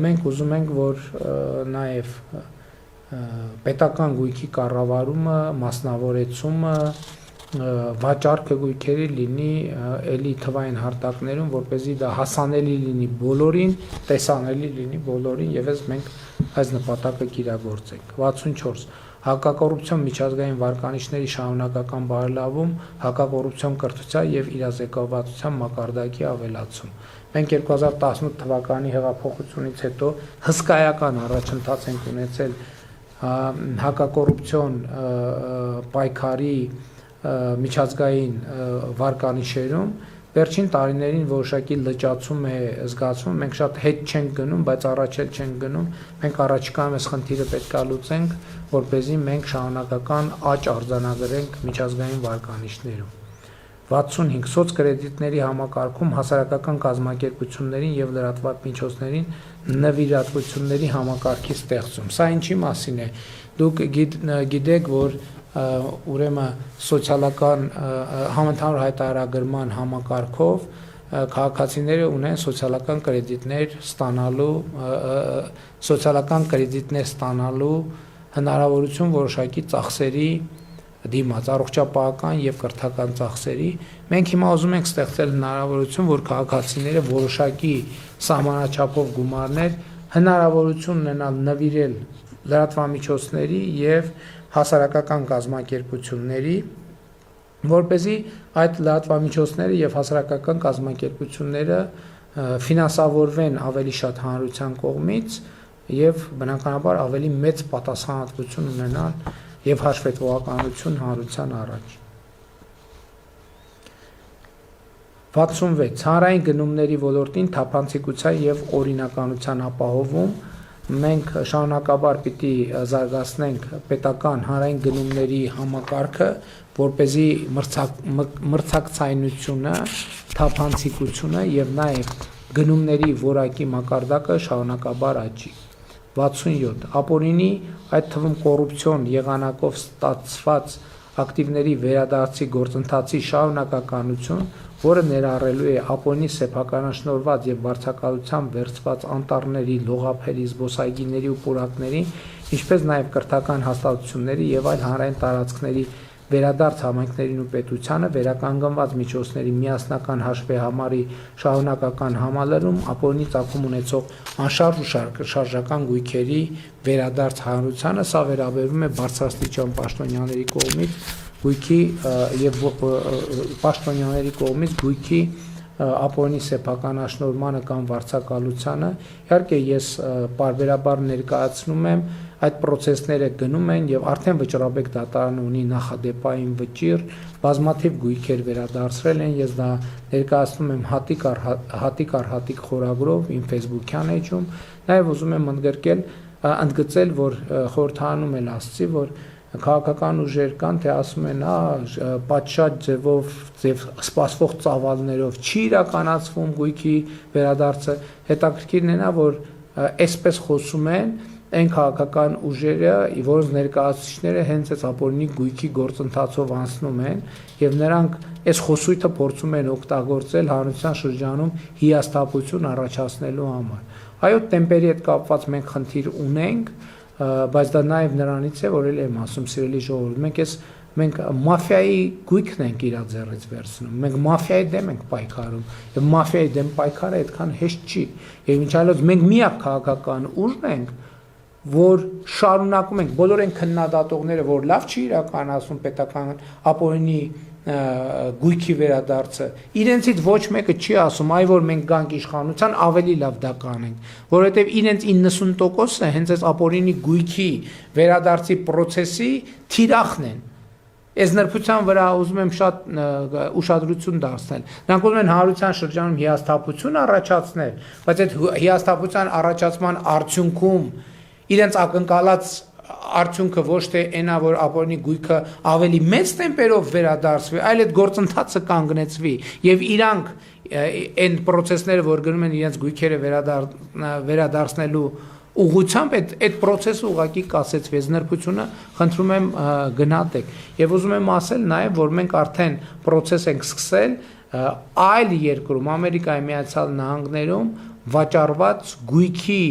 Speaker 1: Մենք ուզում ենք, որ նաև պետական գույքի կառավարումը, մասնավորեցումը, վաճառքը գույքերի լինի էլի թվային հարտակներում, որպեսզի դա հասանելի լինի բոլորին, տեսանելի լինի բոլորին, եւ ես մենք այս նպատակը կիրագործենք։ 64. Հակակոռուպցիոն միջազգային վարկանիշների շարունակական բարելավում, հակակոռուպցիոն կրթության եւ իրազեկվածության մակարդակի ավելացում։ Մենք 2018 թվականի հեղափոխությունից հետո հսկայական առաջընթաց ենք ունեցել հակակոռուպցիոն պայքարի միջազգային վարկանիշերում, վերջին տարիներին որոշակի լճացում է զգացվում, մենք շատ հետ չենք գնում, բայց առաջ էլ չենք գնում, մենք առաջիկայում այս խնդիրը պետք է լուծենք, որպեսզի մենք շարունակական աճ արձանագրենք միջազգային վարկանիշներում։ 65. Սոցկրեդիտների համակարգում հասարակական կազմակերպություններին եւ լրատվական միջոցներին նվիրատվությունների համակարգի ստեղծում։ Սա ինչի մասին է։ Դուք գիտեք, որ ուրեմն սոցիալական համընդհանուր հայտարարագրման համակարգով քաղաքացիները ունեն սոցիալական կրեդիտներ ստանալու հնարավորություն որոշակի ծախսերի դիմաց, առողջապահական եւ կրթական ծախսերի։ Մենք հիմա ուզում ենք ստեղծել հնարավորություն, որ քաղաքացիները որոշակի սահմանաչափով գումարներ հնարավորություն ունենալ նվիրել լրատվամիջոցների եւ հասարակական կազմակերպությունների, որպեսզի այդ լրատվամիջոցները եւ հասարակական կազմակերպությունները ֆինանսավորվեն ավելի շատ հանրության կողմից եւ բնականաբար ավելի մեծ պատասխանատվություն ունենան եւ հաշվետվողականություն հանրության առաջ։ 66. Հանրային գնումների ոլորտին թափանցիկության եւ օրինականության ապահովում մենք շարունակաբար պիտի զարգացնենք պետական հանրային գնումների համակարգը, որպեսզի մրցակցայնությունը, թափանցիկությունը եւ նաեւ գնումների որակի մակարդակը շարունակաբար աճի։ 67. Ապօրինի, այդ թվում կոռուպցիոն եղանակով ստացված ակտիվների վերադարձի գործընթացի շարունակականություն, որը ներառելու է ապօրինի սեփականաշնորհված եւ վարձակալությամբ վերցված անտառների, լողափերի, զբոսայգիների ու պուրակների, ինչպես նաեւ կրթական հաստատությունների եւ այլ հանրային տարածքների վերադարձ համայնքներին ու պետությանը վերականգնված միջոցների միասնական հաշվեհամարի շարունակական համալրում, ապօրինի ծագում ունեցող անշարժ ու շարժական գույքերի վերադարձ հանրությանը, սա վերաբերում է բարձրաստիճան պաշտոնյաների կողմից գույքի եւ պաշտոնյաների կողմից գույքի ապօրինի սեփականաշնորհմանը կամ վարձակալությանը։ Իհարկե ես պարբերաբար ներկայացնում եմ այդ process-ները գնում են եւ արդեն վճռաբեկ դատարանը ունի նախադեպային վճիռ, բազմաթիվ գույքեր վերադարձրել են, ես դա ներկայացնում եմ հատիկ առ հատիկ խորագրով իմ Facebook-յան էջում, նաեւ ուզում եմ ընդգծել, որ խորհրդանում էլ ասացի, որ քաղաքական ուժեր կան, թե ասում են, պատշաճ ձևով սպասվող ծավալներով չի իրականացվում գույքի վերադարձը, հետաքրքիրն է նա, որ այսպես խոսում են այն քաղաքական ուժերը, որոնց ներկայացուցիչները հենց այս ապօրինի գույքի գործընթացով անցնում են եւ նրանք այս խոսույթը փորձում են օգտագործել հանրության շրջանում հիասթափություն առաջացնելու համար։ Այո, տեմպերի հետ կապված մենք խնդիր ունենք, բայց դա նաեւ նրանից է, որ էլ եմ ասում, սիրելի ժողովուրդ, մենք մաֆիայի գույքն ենք իր ձեռից վերցնում, մենք մաֆիայի դեմ ենք պայքարում եւ մաֆիայի դեմ պայքարը այդքան հեշտ չի եւ ինչ այլոց մենք միակ քաղաքական ուժն ենք, որ շարունակում ենք, բոլոր այն քննադատողները, որ լավ չի իրականացում պետական ապօրինի գույքի վերադարձը, իրենցից ոչ մեկը չի ասում, այ որ մենք գանք իշխանության, ավելի լավ դա կանենք, որովհետև իրենց 90%-ը հենց այս ապօրինի գույքի վերադարձի process-ի թիրախն են, Այս նրբության վրա ուզում եմ շատ ուշադրություն դարձնել։ Նրանք ուզում են հանրության շրջանում հիասթափություն առաջացնել, բայց այդ հիասթափության առաջացման արդյունքում իրենց ակնկալած արդյունքը ոչ թե այնա, որ ապօրինի գույքը ավելի մեծ տեմպերով վերադարձվի, այլ այդ գործընթացը կանգնեցվի եւ իրանք այն process-ները, որ գնում են իրենց գույքերը վերադարձնելու ուղղությամբ այդ process-ը ուղղակի կասեցվի, այս նրբությունը խնդրում եմ գնահատեք եւ ուզում եմ ասել նաեւ, որ մենք արդեն process ենք սկսել այլ երկրում, Ամերիկայի Միացյալ Նահանգներում վաճառված գույքի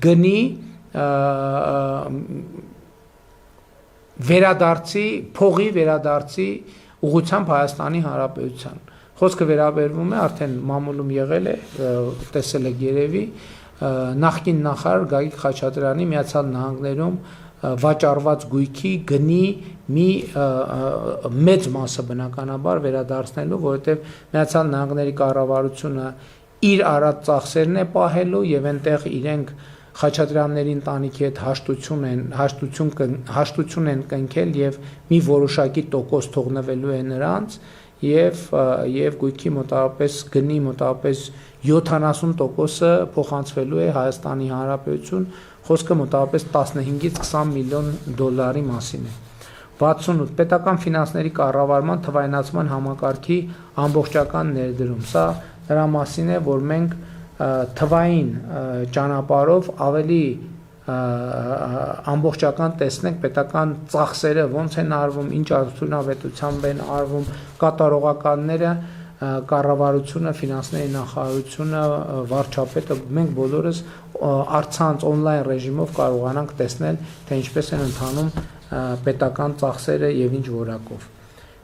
Speaker 1: գնի վերադարձի, փողի վերադարձի ուղղությամբ Հայաստանի Հանրապետության։ Խոսքը վերաբերվում է արդեն մամուլում եղել է, տեսել եք երևի, նախկին նախարար Գագիկ Խաչատրյանի Միացյալ Նահանգներում վաճառված գույքի գնի մի մեծ մասը բնականաբար վերադարձնելու, որովհետև Միացյալ Նահանգների կառավարությունը իր արած ծախսերն է պահելու եւ այնտեղ իրենք Խաչատրյանների ընտանիքի հետ հաշտություն են կնքել եւ մի որոշակի տոկոս թողնվելու է նրանց եւ գույքի մոտավորապես գնի մոտավորապես 70%-ը փոխանցվելու է Հայաստանի Հանրապետություն, խոսքը մոտավորապես 15-ից 20 միլիոն դոլարի մասին է։ 68 պետական ֆինանսների կառավարման թվայնացման համակարգի ամբողջական ներդրում։ Սա նրա մասին է, որ մենք թվային ճանապարհով ավելի ամբողջական տեսնենք պետական ծախսերը ոնց են արվում, ինչ արդյունավետությամբ են արվում, կատարողականները, կառավարությունը, ֆինանսների նախարարությունը, վարչապետը, մենք բոլորս առցանց on-line ռեժիմով կարողանանք տեսնել, թե ինչպես են ընթանում պետական ծախսերը եւ ինչ որակով։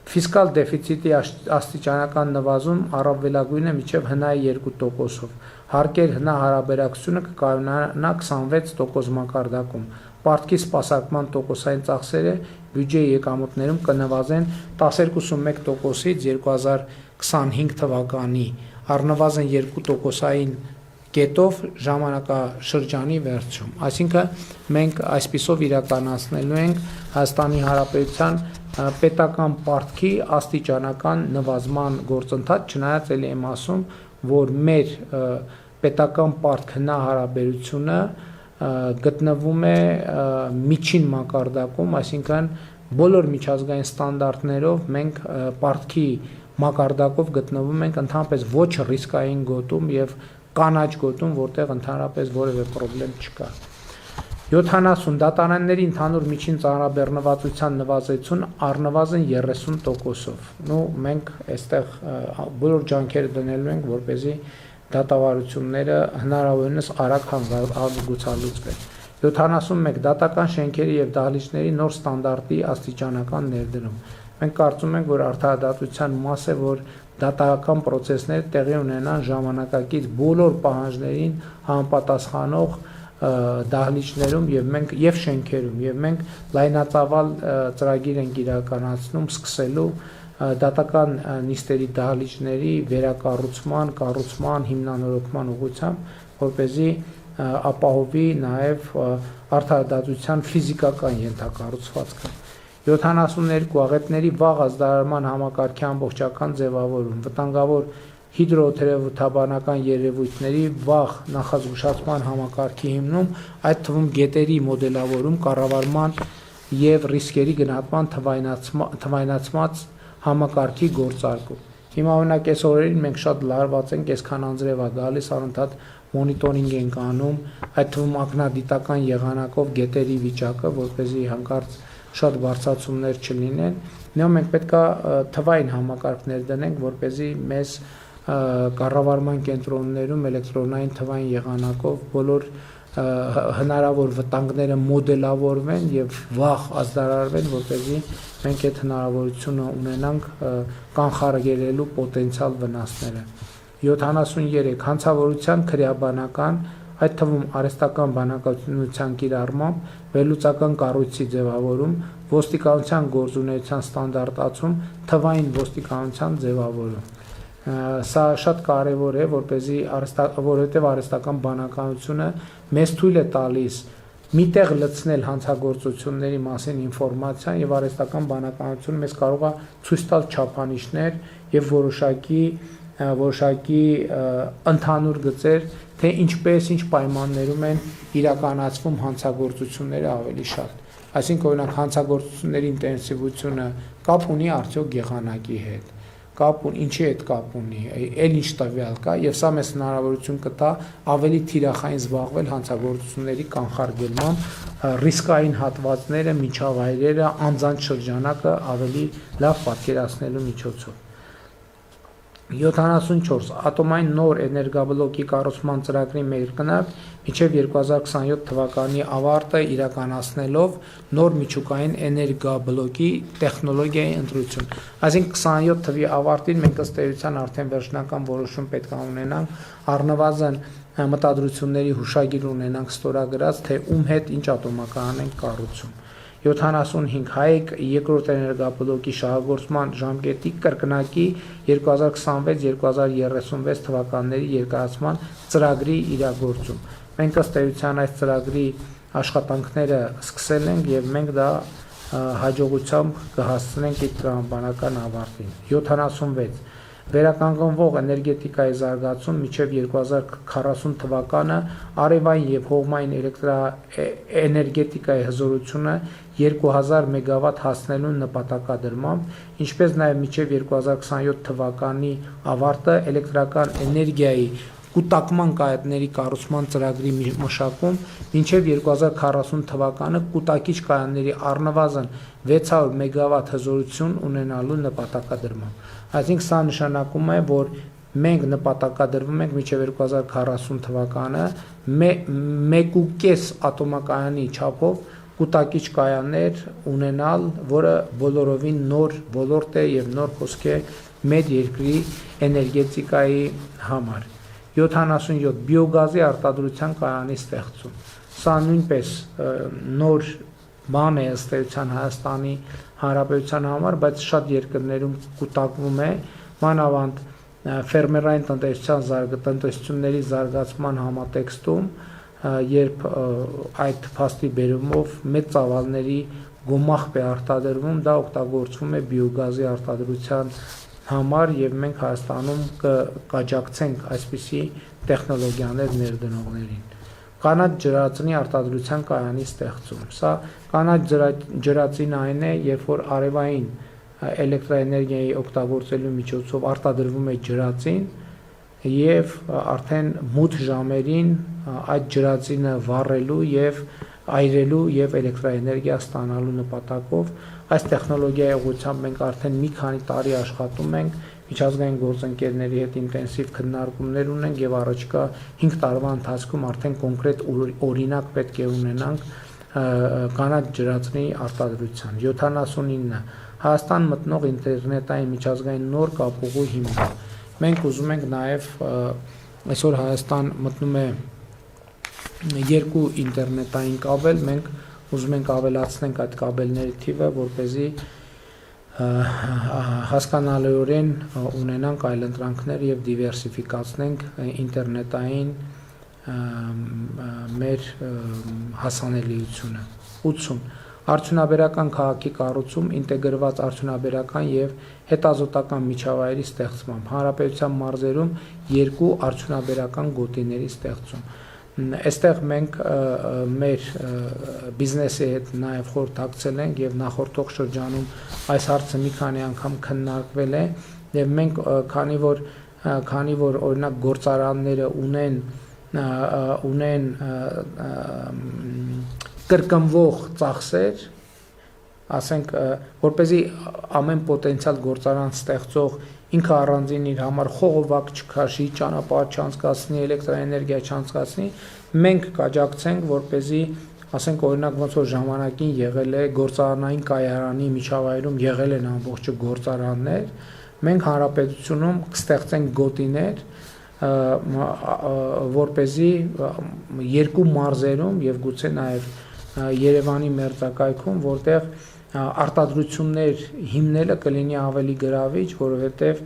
Speaker 1: Ֆիսկալ դեֆիցիտի աստիճանական նվազում առավելագույնը մինչև հնայի 2%-ով։ Հարկեր հնա հարաբերակցությունը կկայանա 26% մակարդակում։ Պարտքի սպասարկման տոկոսային ծախսերը բյուջեի եկամուտներում կնվազեն 12.1%-ից 2025 թվականի առնվազն 2%-ային կետով ժամանակաշրջանի վերջում։ Այսինքն մենք այսպիսով իրականացնելու ենք Հայաստանի Հանրապետության պետական պարտքի աստիճանական նվազման գործընթաց, չնայած ելի եմ ասում, որ մեր պետական պարտք հնա հարաբերությունը գտնվում է միջին մակարդակում, այսինքն բոլոր միջազգային ստանդարտներով մենք պարտքի մակարդակով գտնվում ենք ընդհանրապես ոչ ռիսկային գոտում եւ կանաչ գոտում, որտեղ ընդհանրապես որևէ խնդրեմ չկա։ 70 դատարանների ընդհանուր միջին ծանրաբեռնվածության նվազեցություն առնվազն 30%-ով։ Նու մենք այստեղ բոլոր ջանքերը դնելու ենք, որպեսզի դատավարությունները հնարավորինս արագ հանգուցալուծվեն։ 71 դատական շենքերի եւ դահլիճների նոր ստանդարտի աստիճանական ներդրում։ Մենք կարծում ենք, որ արդարադատության մաս է, որ դատական process-ները տեղի ունենան ժամանակակից բոլոր պահանջներին համապատասխանող դահլիճներում եւ շենքերում եւ մենք լայնածավալ ծրագիր ենք իրականացնում սկսելու դատական նիստերի դահլիճների վերակառուցման, կառուցման, հիմնանորոգման ուղղությամբ, որպեսզի ապահովի նաեւ արդարադատության ֆիզիկական ենթակառուցվածքը։ 72 աղետների վաղ ազդարարման համակարգի ամբողջական ձևավորում, վտանգավոր հիդրոթերապևտաբանական երևույթների վաղ նախազգուշացման համակարգի հիմնում, այդ թվում գետերի մոդելավորում, կառավարման եւ ռիսկերի գնահատման թվայնացված համակարգի գործարկում։ Հիմա օրինակ այս օրերին մենք շատ լարված ենք, այսքան անձրև է գալիս, անընդհատ մոնիտորինգ ենք անում, այդ թվում ակնադիտական եղանակով գետերի վիճակը, որպեսզի հանկարծ շատ բարձրացումներ չլինեն։ Նա մենք պետք է թվային համակարգներ դնենք, որպեսզի մեզ կառավարման կենտրոններում էլեկտրոնային թվային եղանակով բոլոր հնարավոր վտանգները մոդելավորվեն եւ վաղ ազդարարվեն, որպեսզի մենք այդ հնարավորությունը ունենանք կանխարգելելու պոտենցիալ վնասները։ 73 հանցավորության քրեաբանական, այդ թվում արհեստական բանականության կիրառմամբ վերլուծական կառույցի ձևավորում, ոստիկանության գործունեության ստանդարտացում, թվային ոստիկանության ձևավորում։ Սա շատ կարևոր է, որովհետև արհեստական բանականությունը մեզ թույլ է տալիս միտեղ լցնել հանցագործությունների մասին ինֆորմացիան եւ արհեստական բանականությունը մեզ կարող է ցույց տալ չափանիշներ եւ որոշակի ընդհանուր գծեր, թե ինչպես ինչ պայմաններում են իրականացվում հանցագործությունները ավելի շատ։ Այսինքն օրինակ հանցագործությունների ինտենսիվությունը կապ ունի արդյոք եղանակի հետ, ինչի հետ կապ ունի, այլ ինչ տվյալ կա, եւ սա մեզ հնարավորություն կտա ավելի թիրախային զբաղվել հանցագործությունների կանխարգելմամբ, ռիսկային հատվածները, միջավայրերը, անձանց շրջանակը ավելի լավ պատկերացնելու միջոցով։ 74 ատոմային նոր էներգաբլոկի կառուցման ծրագրի մեկնարկ մինչև 2027 թվականի ավարտը իրականացնելով նոր միջուկային էներգաբլոկի տեխնոլոգիայի ընտրություն։ Այսինքն 27 թվականի ավարտին մենք ըստ էության արդեն վերջնական որոշում պետք է ունենանք, առնվազն մտադրությունների հուշագիր ունենանք ստորագրած, թե ում հետ ինչ ատոմակայան ենք կառուցում։ 75 Հայք երկրորդ էներգաբլոկի շահագործման ժամկետի կրկնակի 2026-2036 թվականների երկարացման ծրագրի իրագործում։ Մենք ըստ էության այս ծրագրի աշխատանքները սկսել ենք եւ մենք դա հաջողությամբ կհասցնենք իր տրամաբանական ավարտին։ 76 Վերականգնվող էներգետիկայի զարգացում մինչև 2040 թվականը արևային եւ հողմային էներգետիկայի հզորությունը 2000 մեգավատ հասնելու նպատակադրմամբ, ինչպես նաև մինչև 2027 թվականի ավարտը էլեկտրական էներգիայի կուտակման կայանների կառուցման ծրագրի մշակում, մինչև 2040 թվականը կուտակիչ կայանների առնվազն 600 մեգավատ հզորություն ունենալու նպատակադրմամբ։ Այսինքն սա նշանակում է, որ մենք նպատակադրվում ենք մինչև 2040 թվականը 1.5 ատոմակայանի չափով կուտակիչ կայաններ ունենալ, որը բոլորովին նոր ոլորտ է եւ նոր խոսք է մեր երկրի էներգետիկայի համար։ 77 բիոգազի արտադրության կայանի ստեղծում։ Սա նույնպես նոր բան է ըստ էության Հայաստանի Հանրապետության համար, բայց շատ երկրներում կուտակվում է, մանավանդ ֆերմերային տնտեսությունների զարգացման համատեքստում, երբ այդ փաստի բերումով մեծ ծավալների գոմախբ է արտադրվում, դա օգտագործվում է բիոգազի արտադրության համար եւ մենք Հայաստանում կաջակցենք այսպիսի տեխնոլոգիաներ ներդնողներին։ Կանաչ ջրածնի արտադրության կայանի ստեղծում։ Սա կանաչ ջրածին այն է, երբ որ արևային էլեկտրաէներգիայի օգտագործելու միջոցով արտադրվում է ջրածին եւ արդեն մութ ժամերին այդ ջրածինը վառելու եւ այրելու եւ էլեկտրաէներգիա ստանալու նպատակով այս տեխնոլոգիայի ուղղությամբ մենք արդեն մի քանի տարի աշխատում ենք, միջազգային գործընկերների հետ ինտենսիվ քննարկումներ ունենք եւ առաջիկա 5 տարվա ընթացքում արդեն կոնկրետ օրինակ պետք է ունենանք կանաչ ջրածնի արտադրության։ 79 Հայաստան մտնող ինտերնետային միջազգային նոր կապուղու հիմնարկ։ Մենք ուզում ենք նաեւ այսօր Հայաստան մտնում է երկու ինտերնետային կաբել, մենք ուզում ենք ավելացնենք այդ կաբելների թիվը, որպեսզի հասկանալիորեն ունենանք այլընտրանքներ եւ դիվերսիֆիկացնենք ինտերնետային մեր հասանելիությունը։ 80 Արդյունաբերական քաղաքի կառուցում, ինտեգրված արդյունաբերական եւ հետազոտական միջավայրի ստեղծմամբ, հանրապետության մարզերում 2 արդյունաբերական գոտիների ստեղծում։ Այստեղ մենք մեր բիզնեսի հետ նաև խորհրդակցել ենք եւ նախորդող շրջանում այս հարցը մի քանի անգամ քննարկվել է եւ մենք քանի որ օրինակ գործարանները ունեն կրկնվող ծախսեր, ասենք որպեսզի ամեն պոտենցիալ գործարան ստեղծող ինքը առանձին իր համար խողովակ չքաշի, ճանապարհ չանցկացնի, էլեկտրաէներգիա չանցկացնի, մենք կաջակցենք, որպեսզի ասենք օրինակ ոնց որ ժամանակին եղել է գործարանային կայարանի միջավայրում եղել են ամբողջը գործարաններ, մենք հանրապետությունում կստեղծենք գոտիներ, որպեսզի երկու մարզերում եւ գուցե նաեւ Երևանի մերձակայքում, որտեղ արտադրություններ հիմնելը կլինի ավելի գրավիչ, որովհետև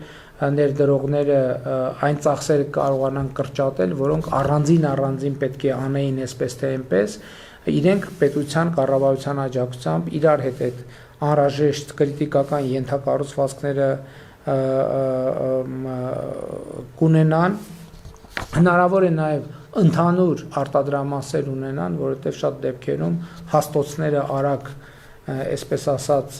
Speaker 1: ներդրողները այն ծախսերը կարողանան կրճատել, որոնք առանձին պետք է անեին այսպես թե այնպես, իրենք պետության կառավարության աջակցությամբ իրար հետ այդ անհրաժեշտ կրիտիկական ենթակառուցվածքները կունենան, հնարավոր է նաև ընդհանուր արտադրամասեր ունենան, որովհետև շատ դեպքերում հաստոցները արագ, այսպես ասած,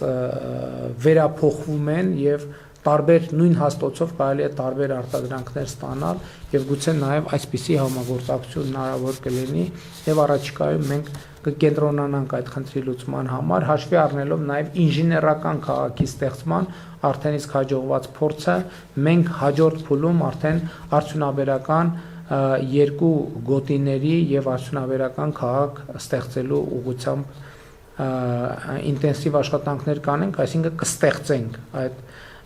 Speaker 1: վերափոխվում են եւ տարբեր նույն հաստոցով կարելի է տարբեր արտադրանքներ ստանալ եւ գուցե նաեւ այսպիսի համագործակցություն հնարավոր կլինի եւ առաջիկայում մենք կկենտրոնանանք այդ խնդրի լուծման համար, հաշվի առնելով նաեւ ինժեներական քաղաքի ստեղծման արդեն իսկ հաջողված փորձը, մենք հաջորդ փուլում արդեն արդյունաբերական երկու գոտիների եւ արդյունաբերական քաղաք ստեղծելու ուղղությամբ ինտենսիվ աշխատանքներ կանենք, այսինքն կստեղծենք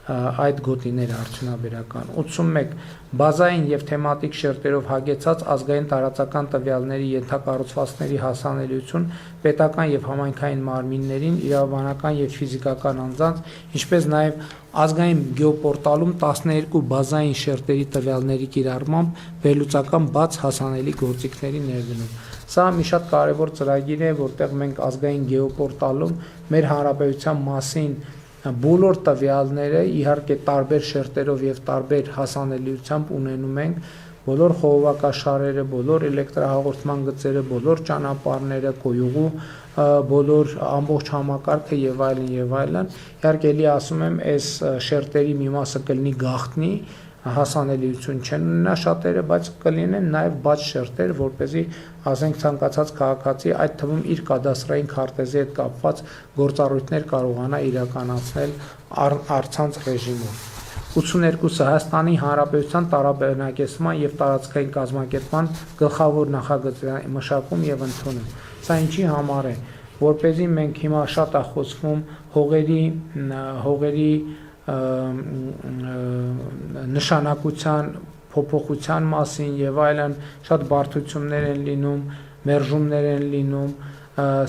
Speaker 1: այդ գոտիները արդյունաբերական 81 բազային եւ թեմատիկ շերտերով հագեցած ազգային տարածական տվյալների ենթակառուցվածքների հասանելիություն պետական եւ համայնքային մարմիններին, իրավաբանական եւ ֆիզիկական անձանց, ինչպես նաեւ ազգային գեոպորտալում 12 բազային շերտերի տվյալների կիրառմամբ վերլուծական բաց հասանելի գործիքների ներդնում։ Սա մի շատ կարևոր ծրագիր է, որտեղ մենք ազգային գեոպորտալում մեր հանրապետության մասին բոլոր տվյալները իհարկե տարբեր շերտերով եւ տարբեր հասանելիությամբ ունենում ենք, բոլոր խողովակաշարերը, բոլոր էլեկտրահաղորդման գծերը, բոլոր ճանապարհները, կոյուղու բոլոր ամբողջ համակարգը եւ այլն, իհարկե էլի ասում եմ, այս շերտերի մի մասը կլինի գաղտնի, հասանելիություն չեն ունենա շատերը, բայց կլինեն նաև բաց շերտեր, որպեսզի ասենք ցանկացած քաղաքացի այդ թվում իր կադաստրային քարտեզի հետ կապված գործառույթներ կարողանա իրականացնել առցանց ռեժիմով։ 82-ը Հայաստանի Հանրապետության տարաբնակեցման եւ տարածքային կազմակերպման գլխավոր նախագծի մշակում եւ ընդունում։ Սա ինչի համար է, որպեսզի մենք հիմա շատ է խոսվում հողերի նշանակության փոփոխության մասին եւ այլն, շատ բարդություններ են լինում, մերժումներ են լինում,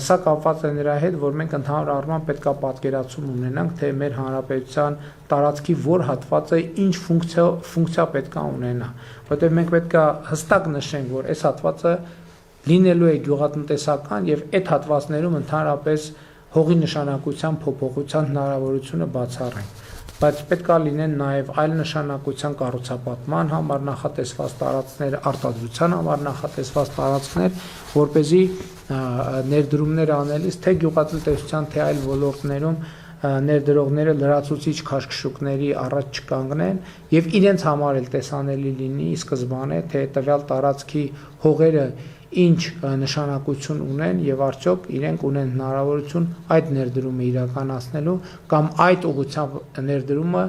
Speaker 1: սա կապված է նրա հետ, որ մենք ընդհանուր առմամբ պետք է պատկերացում ունենանք, թե մեր հանրապետության տարածքի որ հատվածը ինչ ֆունկցիա պետք է ունենա, որտեղ մենք պետք է հստակ նշենք, որ այս հատվածը լինելու է գյուղատնտեսական եւ այդ հատվածներում ընդհանրապես հողի նշանակության փոփոխության հնարավորությունը բացառենք, բայց պետք է լինեն նաև այլ նշանակության կառուցապատման համար նախատեսված տարածքներ, արտադրության համար նախատեսված տարածքներ, որպեսզի ներդրումներ անելիս թե գյուղատնտեսության, թե այլ ոլորտներում ներդրողները լրացուցիչ քաշքշուկների առաջ չկանգնեն եւ իրենց համար էլ տեսանելի լինի ի սկզբանե, թե տվյալ տարածքի հողերը ինչ նշանակություն ունեն եւ արդյոք իրենք ունեն հնարավորություն այդ ներդրումը իրականացնելու կամ այդ ուղղությամբ ներդրումը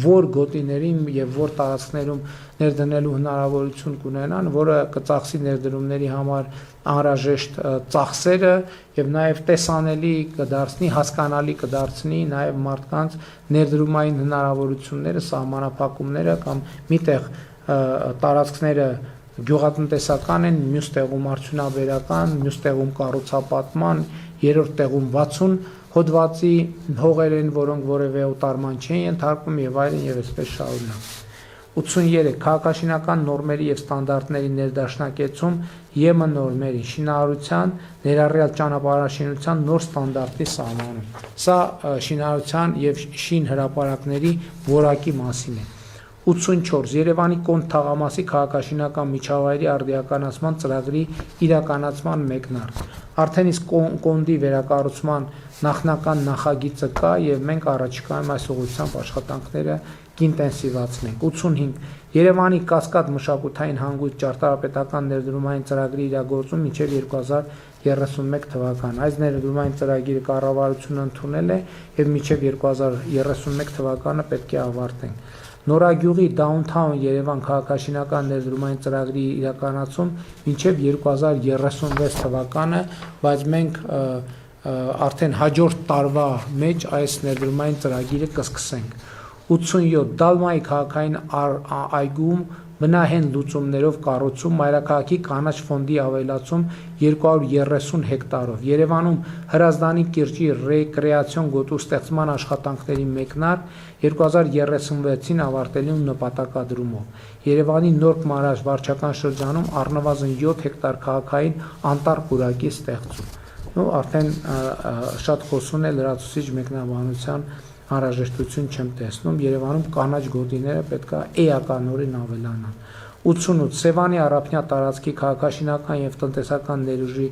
Speaker 1: որ գոտիներին եւ որ տարածքներում ներդնելու հնարավորություն կունենան, որը կծախսի ներդրումների համար անհրաժեշտ ծախսերը եւ նաեւ տեսանելի կդարձնի, հասկանալի կդարձնի նաեւ մարդկանց ներդրումային հնարավորությունները, սահմանափակումները կամ միտեղ տարածքները գյուղատնտեսական են, մյուս տեղում արդյունաբերական, մյուս տեղում կառուցապատման, երրորդ տեղում 60 հոդվածի հողեր են, որոնք որևէ օտարման չեն ենթարկվում եւ այլն եւ այսպես շարունակ։ 83 քաղաքաշինական նորմերի եւ ստանդարտների ներդաշնակեցում ԵՄ նորմերի շինարարության ներառյալ ճանապարհաշինության նոր ստանդարտի սահմանում։ Սա շինարարության եւ շին հրապարակների որակի մասին է։ 84 Երևանի Կոնդ թաղամասի քաղաքաշինական միջավայրի արդիականացման ծրագրի իրականացման մեկնարկ։ Արդեն իսկ Կոնդի վերակառուցման նախնական նախագիծը կա եւ մենք առաջիկայում այս ուղղությամբ աշխատանքները կինտենսիվացնենք։ 85 Երևանի Կասկադ մշակութային հանգույց ճարտարապետական ներդրումային ծրագրի իրագործում մինչև 2031 թվական։ Այս ներդրումային ծրագիրը կառավարությունը ընդունել է եւ մինչև 2031 թվականը պետք է ավարտենք։ Նորագյուղի Downtown Երևան քաղաքաշինական ներդրումային ծրագրի իրականացում մինչև 2036 թվականը, բայց մենք արդեն հաջորդ տարվա մեջ այս ներդրումային ծրագիրը կսկսենք։ 87 Դալմայի քաղաքային այգում բնահեն լուծումներով կառուցում, Մայրաքաղաքի կանաչ ֆոնդի ավելացում 230 հեկտարով, Երևանում Հրազդանի կիրճի ռեկրեացիոն գոտու ստեղծման աշխատանքների մեկնարկ 2036-ին ավարտելու նպատակադրումով, Երևանի Նոր Մարաշ վարչական շրջանում առնվազն 7 հեկտար քաղաքային անտառ պուրակի ստեղծում։ Արդեն շատ խոսուն է լրացուցիչ մեկնաբանության անհրաժեշտություն չեմ տեսնում, Երևանում կանաչ գոտիները պետք է էականորեն ավելանան։ 88 Սևանի առափնյա տարածքի քաղաքաշինական եւ տնտեսական ներուժի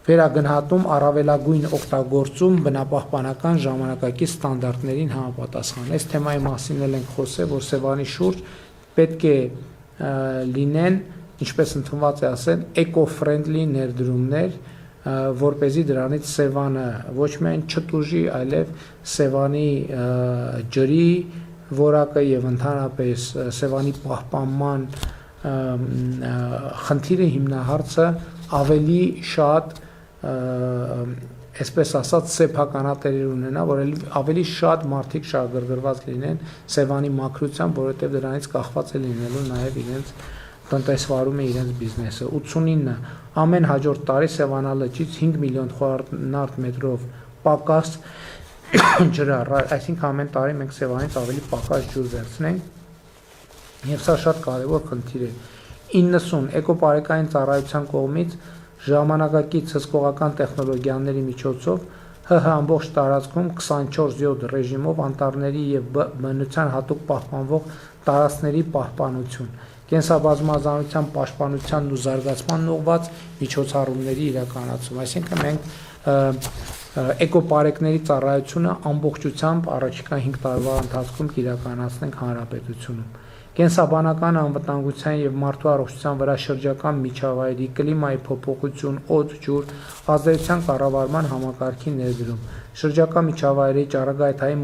Speaker 1: վերագնահատում առավելագույն օգտագործում բնապահպանական ժամանակակից ստանդարտներին համապատասխան։ Այս թեմայի մասին էլ ենք խոսել, որ Սևանի շուրջ պետք է լինեն, ինչպես ընդունված է ասել, էկո-ֆրենդլի ներդրումներ, որպեսզի դրանից Սևանը ոչ միայն չտուժի, այլև Սևանի ջրի որակը եւ ընդհանրապես Սևանի պահպանման խնդիրը հիմնահարցը ավելի շատ այսպես ասած սեփականատերեր ունենա, որ ավելի շատ մարդիկ շահագրգռված լինեն Սևանի մաքրությամբ, որովհետեւ դրանից կախված է լինելու նաեւ իրենց տնտեսվարում է իրենց բիզնեսը։ 89 ամեն հաջորդ տարի Սևանալճից 5 միլիոն խորանարդ մետրով պակաս ջրառ, այսինքն ամեն տարի մենք Սևանից ավելի պակաս ջուր վերցնենք եւ սա շատ կարեւոր խնդիր է։ 90 էկոպարեկային ծառայության կողմից ժամանակակից հսկողական տեխնոլոգիաների միջոցով ՀՀ ամբողջ տարածքում 24/7 ռեժիմով անտառների եւ բնության հատուկ պահպանվող տարածքների պահպանություն, կենսաբազմազանության պաշտպանությանն ու զարգացմանն ուղղված միջոցառումների իրականացում, այսինքն մենք էկոպարեկների ծառայությունը ամբողջությամբ առաջիկա 5 տարվա ընթացքում կիրականացնենք հանրապետությունում։ Կենսաբանական անվտանգության եւ մարդու առողջության վրա շրջակա միջավայրի, կլիմայի փոփոխություն, օդ, ջուր, ազդեցության կառավարման համակարգի ներդրում, շրջակա միջավայրի ճառագայթային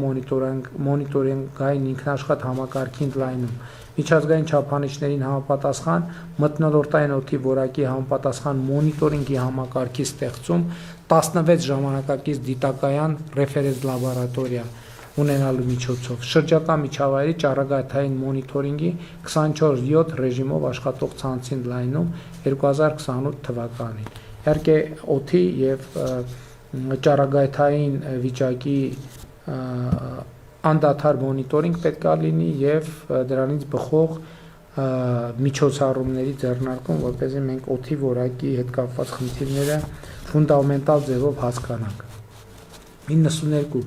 Speaker 1: մոնիտորինգային ինքնաշխատ համակարգի ընդլայնում, միջազգային չափանիշներին համապատասխան մթնոլորտային օդի որակի համապատասխան մոնիտորինգի համակարգի ստեղծում, 16 ժամանակակից դիտակայան ռեֆերենս լաբորատորիա ունենալու միջոցով, շրջակա միջավայրի ճառագայթային մոնիտորինգի 24/7 ռեժիմով աշխատող ցանցի ընդլայնում 2028 թվականին։ Իհարկե օդի եւ ճառագայթային վիճակի անդադար մոնիտորինգ պետք է լինի եւ դրանից բխող միջոցառումների ձեռնարկում, որպեսզի մենք օդի որակի հետ կապված խնդիրները ֆունդամենտալ ձևով հասկանանք։ 92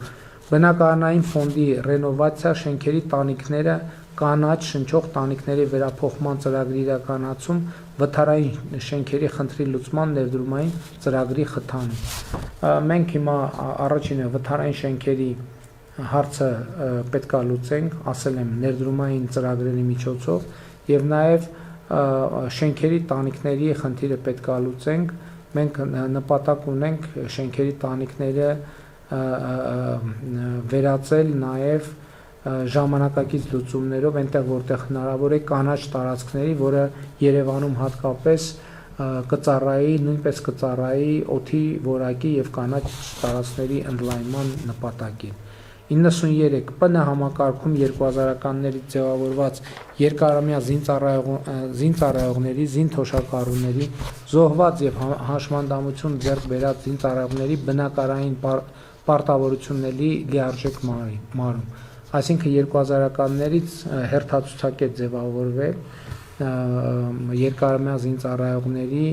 Speaker 1: Բնակարանային ֆոնդի ռենովացիա, շենքերի տանիքները, կանաչ շնչող տանիքների վերափոխման ծրագրի իրականացում, վթարային շենքերի խնդրի լուծման ներդրումային ծրագրի խթանում։ Մենք հիմա առաջինը վթարային շենքերի հարցը պետք է լուծենք, ասել եմ, ներդրումային ծրագրերի միջոցով եւ նաեւ շենքերի տանիքների խնդիրը պետք է լուծենք։ Մենք նպատակ ունենք շենքերի տանիքները վերածել նաև ժամանակակից լուծումներով այնտեղ որտեղ հնարավոր է կանաչ տարածքների, որը Երևանում հատկապես կծառայի, նույնպես կծառայի օդի որակի եւ կանաչ տարածքների ընդլայնման նպատակին։ 93 ՊՆ համակարգում 2000-ականներից ձևավորված երկարամյա զինծառայողների, զինթոշակառուների, զոհված եւ հաշմանդամություն ձեռք բերած զինծառայողների բնակարային պարտավորությունների լիարժեք մարում, այսինքն 2000-ականներից հերթացուցակ է ձևավորվել երկարամյա զինծառայողների,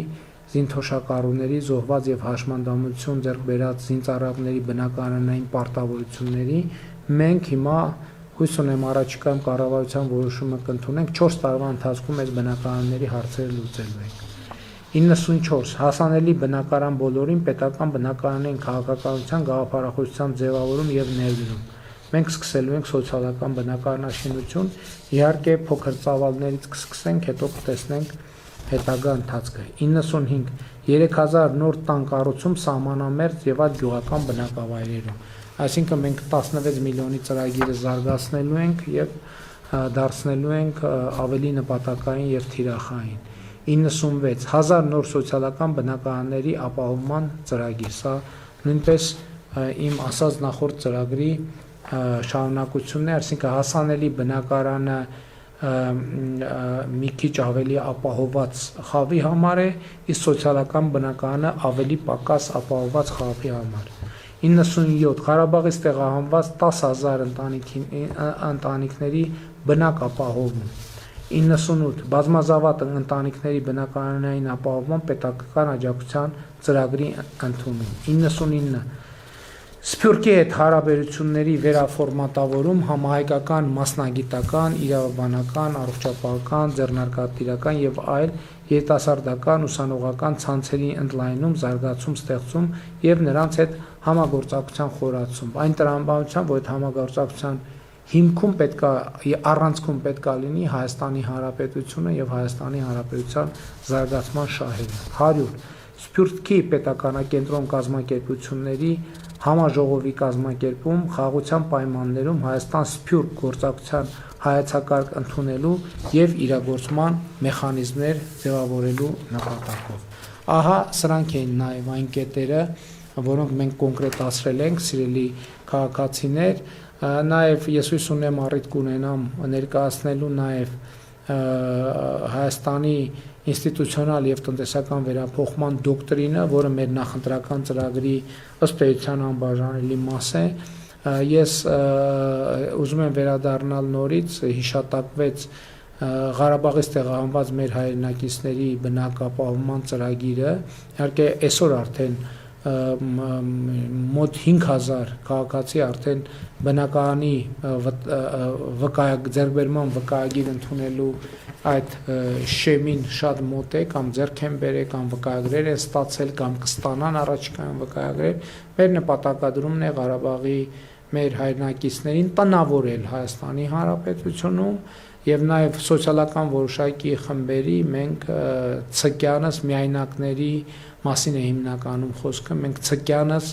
Speaker 1: զինթոշակառուների, զոհված եւ հաշմանդամություն ձեռք բերած զինծառայողների բնակարանային պարտավորությունների մենք հիմա հույս ունեմ առաջիկայում կառավարության որոշումը կընդունենք 4 տարվա ընթացքում այս բնակարանների հարցերը լուծելու ենք։ 94 հասանելի բնակարան բոլորին պետական բնակարանային քաղաքականության գաղափարախոսության ձևավորում եւ ներդրում։ Մենք սկսելու ենք սոցիալական բնակարանաշինություն, իհարկե փոքր ծավալներից կսկսենք, հետո կտեսնենք հետագա ընթացքը։ 95 3000 նոր տան կառուցում սահմանամերձ եւ այլ գյուղական բնակավայրերում։ Այսինքն մենք 16 միլիոնի ծրագիրը զարգացնելու ենք եւ դարձնելու ենք ավելի նպատակային եւ թիրախային։ 96 1000 նոր սոցիալական բնակարանների ապահովման ծրագիր։ Սա նույնպես իմ ասած նախորդ ծրագրի շարունակությունն է, այսինքն հասանելի բնակարանը մի քիչ ավելի ապահոված խավի համար է, իսկ սոցիալական բնակարանը ավելի պակաս ապահոված խավի համար։ 97 Ղարաբաղից տեղահանված 10,000 ընտանիքների բնակ ապահովում։ 98 բազմազավատ ընտանիքների բնակարանային ապահովման պետական աջակցության ծրագրի ընդունում։ 99 Սփյուռքի հետ հարաբերությունների վերաֆորմատավորում համահայկական, մասնագիտական, իրավաբանական, առողջապահական, ձեռնարկատիրական եւ այլ երիտասարդական, ուսանողական ցանցերի ընդլայնում, զարգացում, ստեղծում եւ նրանց հետ համագործակցության խորացում։ Այն տրամաբանությամբ, որ այդ համագործակցության հիմքում պետքա առանցքում պետքա լինի Հայաստանի Հանրապետությունը եւ Հայաստանի Հանրապետության զարգացման շահերը։ 100 Սփյուռքի պետականակենտրոն կազմակերպությունների համաժողովի կազմակերպում խաղաղության պայմաններում Հայաստան-Սփյուռք գործակցության հայեցակարգ ընդունելու եւ իրագործման մեխանիզմներ ձևավորելու նպատակով։ Ահա սրանք էին նաեւ այն կետերը, որոնք մենք կոնկրետացրել ենք, սիրելի քաղաքացիներ, նաեւ ես հույս ունեմ առիթ կունենամ ներկայացնելու նաեւ Հայաստանի ինստիտուցիոնալ եւ տնտեսական վերափոխման դոկտրինը, որը մեր նախընտրական ծրագրի ըստ էության անբաժանելի մաս է, ես ուզում եմ վերադառնալ նորից հիշատակվեց Ղարաբաղից տեղահանված մեր հայրենակիցների բնակ ապահովման ծրագիրը, իհարկե այսօր արդեն մոտ 5000 քաղաքացի արդեն բնակարանի ձեռքբերման վկայագիր ընդունելու այդ շեմին շատ մոտ է, կամ ձեռք են բերել, կամ վկայագրեր են ստացել, կամ կստանան առաջիկայում վկայագրեր։ Մեր նպատակադրումն է Ղարաբաղի մեր հայրենակիցներին տնավորել Հայաստանի Հանրապետությունում եւ նաեւ սոցիալական որոշակի խմբերի մենք ցկյանս միայնակների մասին է հիմնականում խոսքը, մենք ցկյանս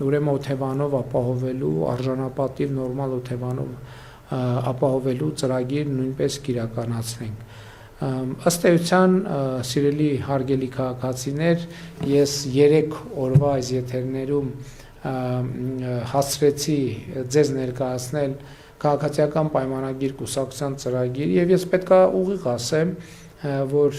Speaker 1: ուրեմն օթևանով ապահովելու արժանապատիվ նորմալ օթևանով ապահովելու ծրագիր նույնպես կիրականացնենք։ Ըստ էության, սիրելի հարգելի քաղաքացիներ, ես 3 օրվա այս եթերներում հասցրեցի ձեզ ներկայացնել քաղաքացիական պայմանագիր կուսակցության ծրագիր եւ ես պետք է ուղիղ ասեմ, որ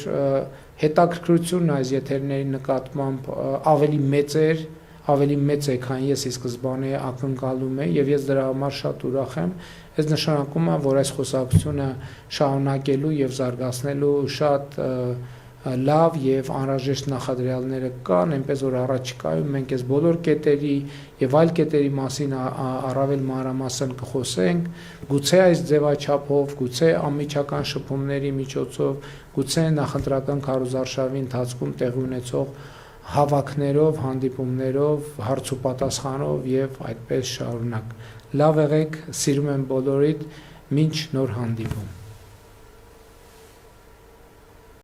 Speaker 1: հետաքրքրությունն այս եթերների նկատմամբ ավելի մեծ է, քան ես ի սկզբանե ակնկալում էի եւ ես դրա համար շատ ուրախ եմ։ Այս նշանակում է, որ այս խոսակցությունը շարունակելու եւ զարգացնելու շատ լավ եւ անհրաժեշտ նախադրյալները կան, այնպես որ առաջիկայում մենք այս բոլոր կետերի եւ այլ կետերի մասին առավել մանրամասն կխոսենք, գուցե այս ձևաչափով, գուցե անմիջական շփումների միջոցով, գուցե նախընտրական քարոզարշավի ընթացքում տեղի ունեցող հավաքներով, հանդիպումներով, հարց ու պատասխանով եւ այդպես շարունակ։ Լավ եղեք, սիրում եմ բոլորիդ, մինչ նոր հանդիպում։